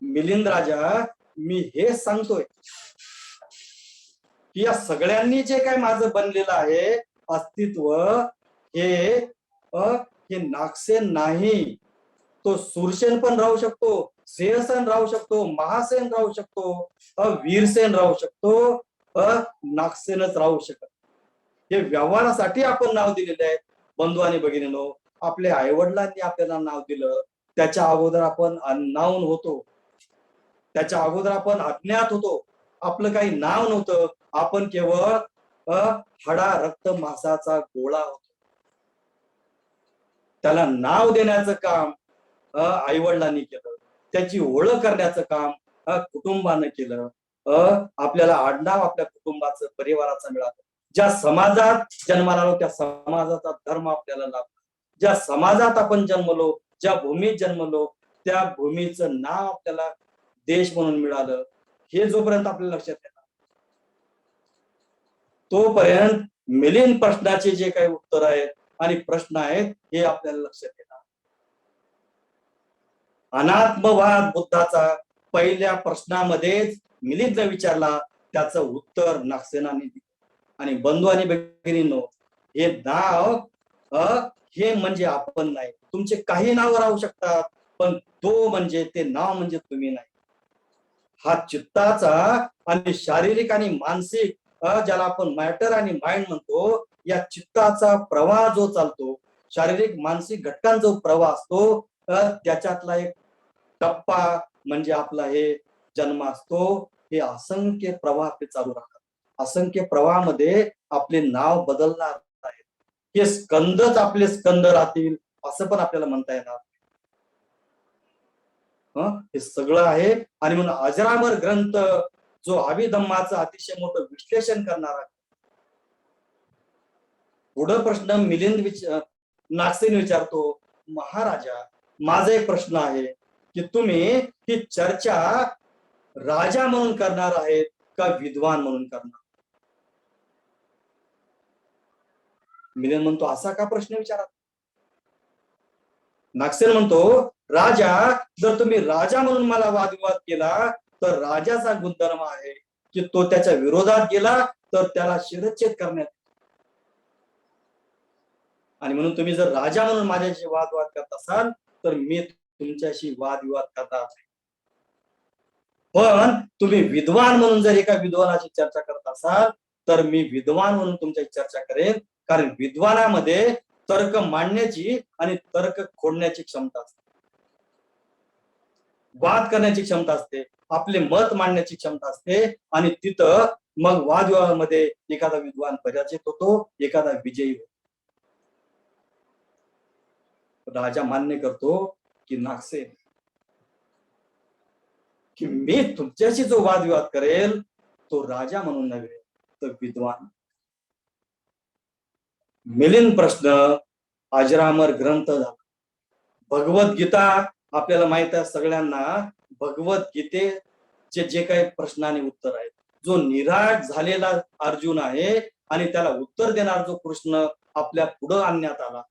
मिलिंद राजा, मी हे सांगतोय की या सगळ्यांनी जे काय माझं बनलेलं आहे अस्तित्व, हे हे नागसेन नाही. तो सूरसेन पण राहू शकतो, सिंहसेन राहू शकतो, महासेन राहू शकतो, वीरसेन राहू शकतो, नागसेनच राहू शकत. हे व्यवहारासाठी आपण नाव दिलेले आहे. बंधू आणि भगिनींनो, आपल्या आईवडिलांनी आपल्याला नाव दिलं, त्याच्या अगोदर आपण अननाऊन होतो, त्याच्या अगोदर आपण अज्ञात होतो, आपलं काही नाव नव्हतं, आपण केवळ हाडा रक्त मांसाचा गोळा होतो. त्याला नाव देण्याचं काम आई वडिलांनी केलं, त्याची ओळख करण्याचं काम कुटुंबानं केलं. आपल्याला आडनाव आपल्या कुटुंबाचं परिवाराचं मिळालं. ज्या समाजात जन्माला आलो त्या समाजाचा धर्म आपल्याला लाभला. ज्या समाजात आपण जन्मलो, ज्या भूमीत जन्मलो त्या भूमीचं नाव आपल्याला देश म्हणून मिळालं. हे जोपर्यंत आपल्या लक्षात येणार तोपर्यंत मिलिंद प्रश्नाचे जे काही उत्तर आहेत आणि प्रश्न आहेत हे आपल्याला लक्षात येणार. अनात्मवाद बुद्धाचा पहिल्या प्रश्नामध्येच मिलिंदने विचारला, त्याचं उत्तर नागसेनाने दिलं. आणि बंधू आणि भगिनींनो, हे नाव हे म्हणजे आपण नाही. तुमचे काही नाव राहू शकतात, पण तो म्हणजे ते नाव म्हणजे तुम्ही नाही. हा चित्ताचा आणि शारीरिक आणि मानसिक, ज्याला आपण मॅटर आणि माइंड म्हणतो, या चित्ताचा प्रवाह जो चालतो, शारीरिक मानसिक घटकांचा प्रवाह असतो, त्याच्यातला एक टप्पा म्हणजे आपला हे जन्म असतो. हे असंख्य प्रवाह आपले चालू राहतात. असंख्य प्रवाहामध्ये आपले नाव बदलणार आहेत. हे स्कंदच आपले स्कंद राहतील असं पण आपल्याला म्हणता येणार. हे सगळं आहे. आणि म्हणून अजरामर ग्रंथ जो अभिधम्माचं अतिशय मोठं विश्लेषण करणारा. पुढं प्रश्न मिलिंद नागसेन विचारतो, महाराजा माझा एक प्रश्न आहे की तुम्ही ही चर्चा राजा म्हणून करणार आहेत का विद्वान म्हणून करणार? मिलिंद म्हणतो, असा का प्रश्न विचारा? नागसेन म्हणतो, राजा, जर तुम्ही राजा म्हणून मला वादविवाद केला तर राजाचा गुणधर्म आहे की तो त्याच्या विरोधात गेला तर त्याला शिरच्छेद करण्यात. आणि म्हणून तुम्ही जर राजा म्हणून माझ्याशी वादविवाद करत असाल तर मी तुमच्याशी वादविवाद करता. पण तुम्ही विद्वान म्हणून जर एका विद्वानाची चर्चा करत असाल तर मी विद्वान म्हणून तुमच्याशी चर्चा करेन. कारण विद्वानामध्ये तर्क मांडण्याची आणि तर्क खोडण्याची क्षमता असते, वाद करण्याची क्षमता असते, आपले मत मांडण्याची क्षमता असते. आणि तिथं मग वादविवादामध्ये एखादा विद्वान पराजित होतो, एखादा विजयी होतो. राजा मान्य करतो की नागसेन, की मी तुमच्याशी जो वादविवाद करेल तो राजा म्हणून नव्हे तर विद्वान. मिलिंद प्रश्न अजरामर ग्रंथ झाला. भगवद्गीता आपल्याला माहित आहे सगळ्यांना. भगवद्गीतेचे जे काही प्रश्न आणि उत्तर आहेत, जो निराश झालेला अर्जुन आहे आणि त्याला उत्तर देणार जो कृष्ण आपल्या पुढे आणण्यात आला,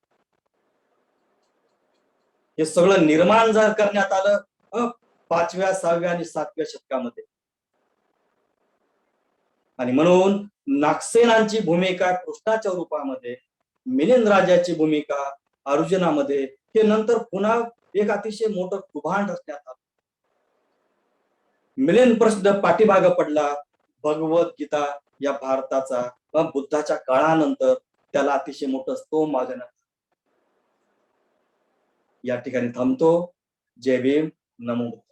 हे सगळं निर्माण करण्यात आलं 5व्या, 6व्या आणि 7व्या शतकामध्ये. आणि म्हणून नागसेनांची भूमिका कृष्णाच्या रूपामध्ये, मिलिंद राजाची भूमिका अर्जुनामध्ये, हे नंतर पुन्हा एक अतिशय मोठं कुभांड रचण्यात आलं. मिलिंद प्रश्न पाठीमागं पडला. भगवद्गीता या भारताचा व बुद्धाच्या काळानंतर त्याला अतिशय मोठं स्तोम मागणं. या ठिकाणी थांबतो. जय भीम, नमो बुद्धाय.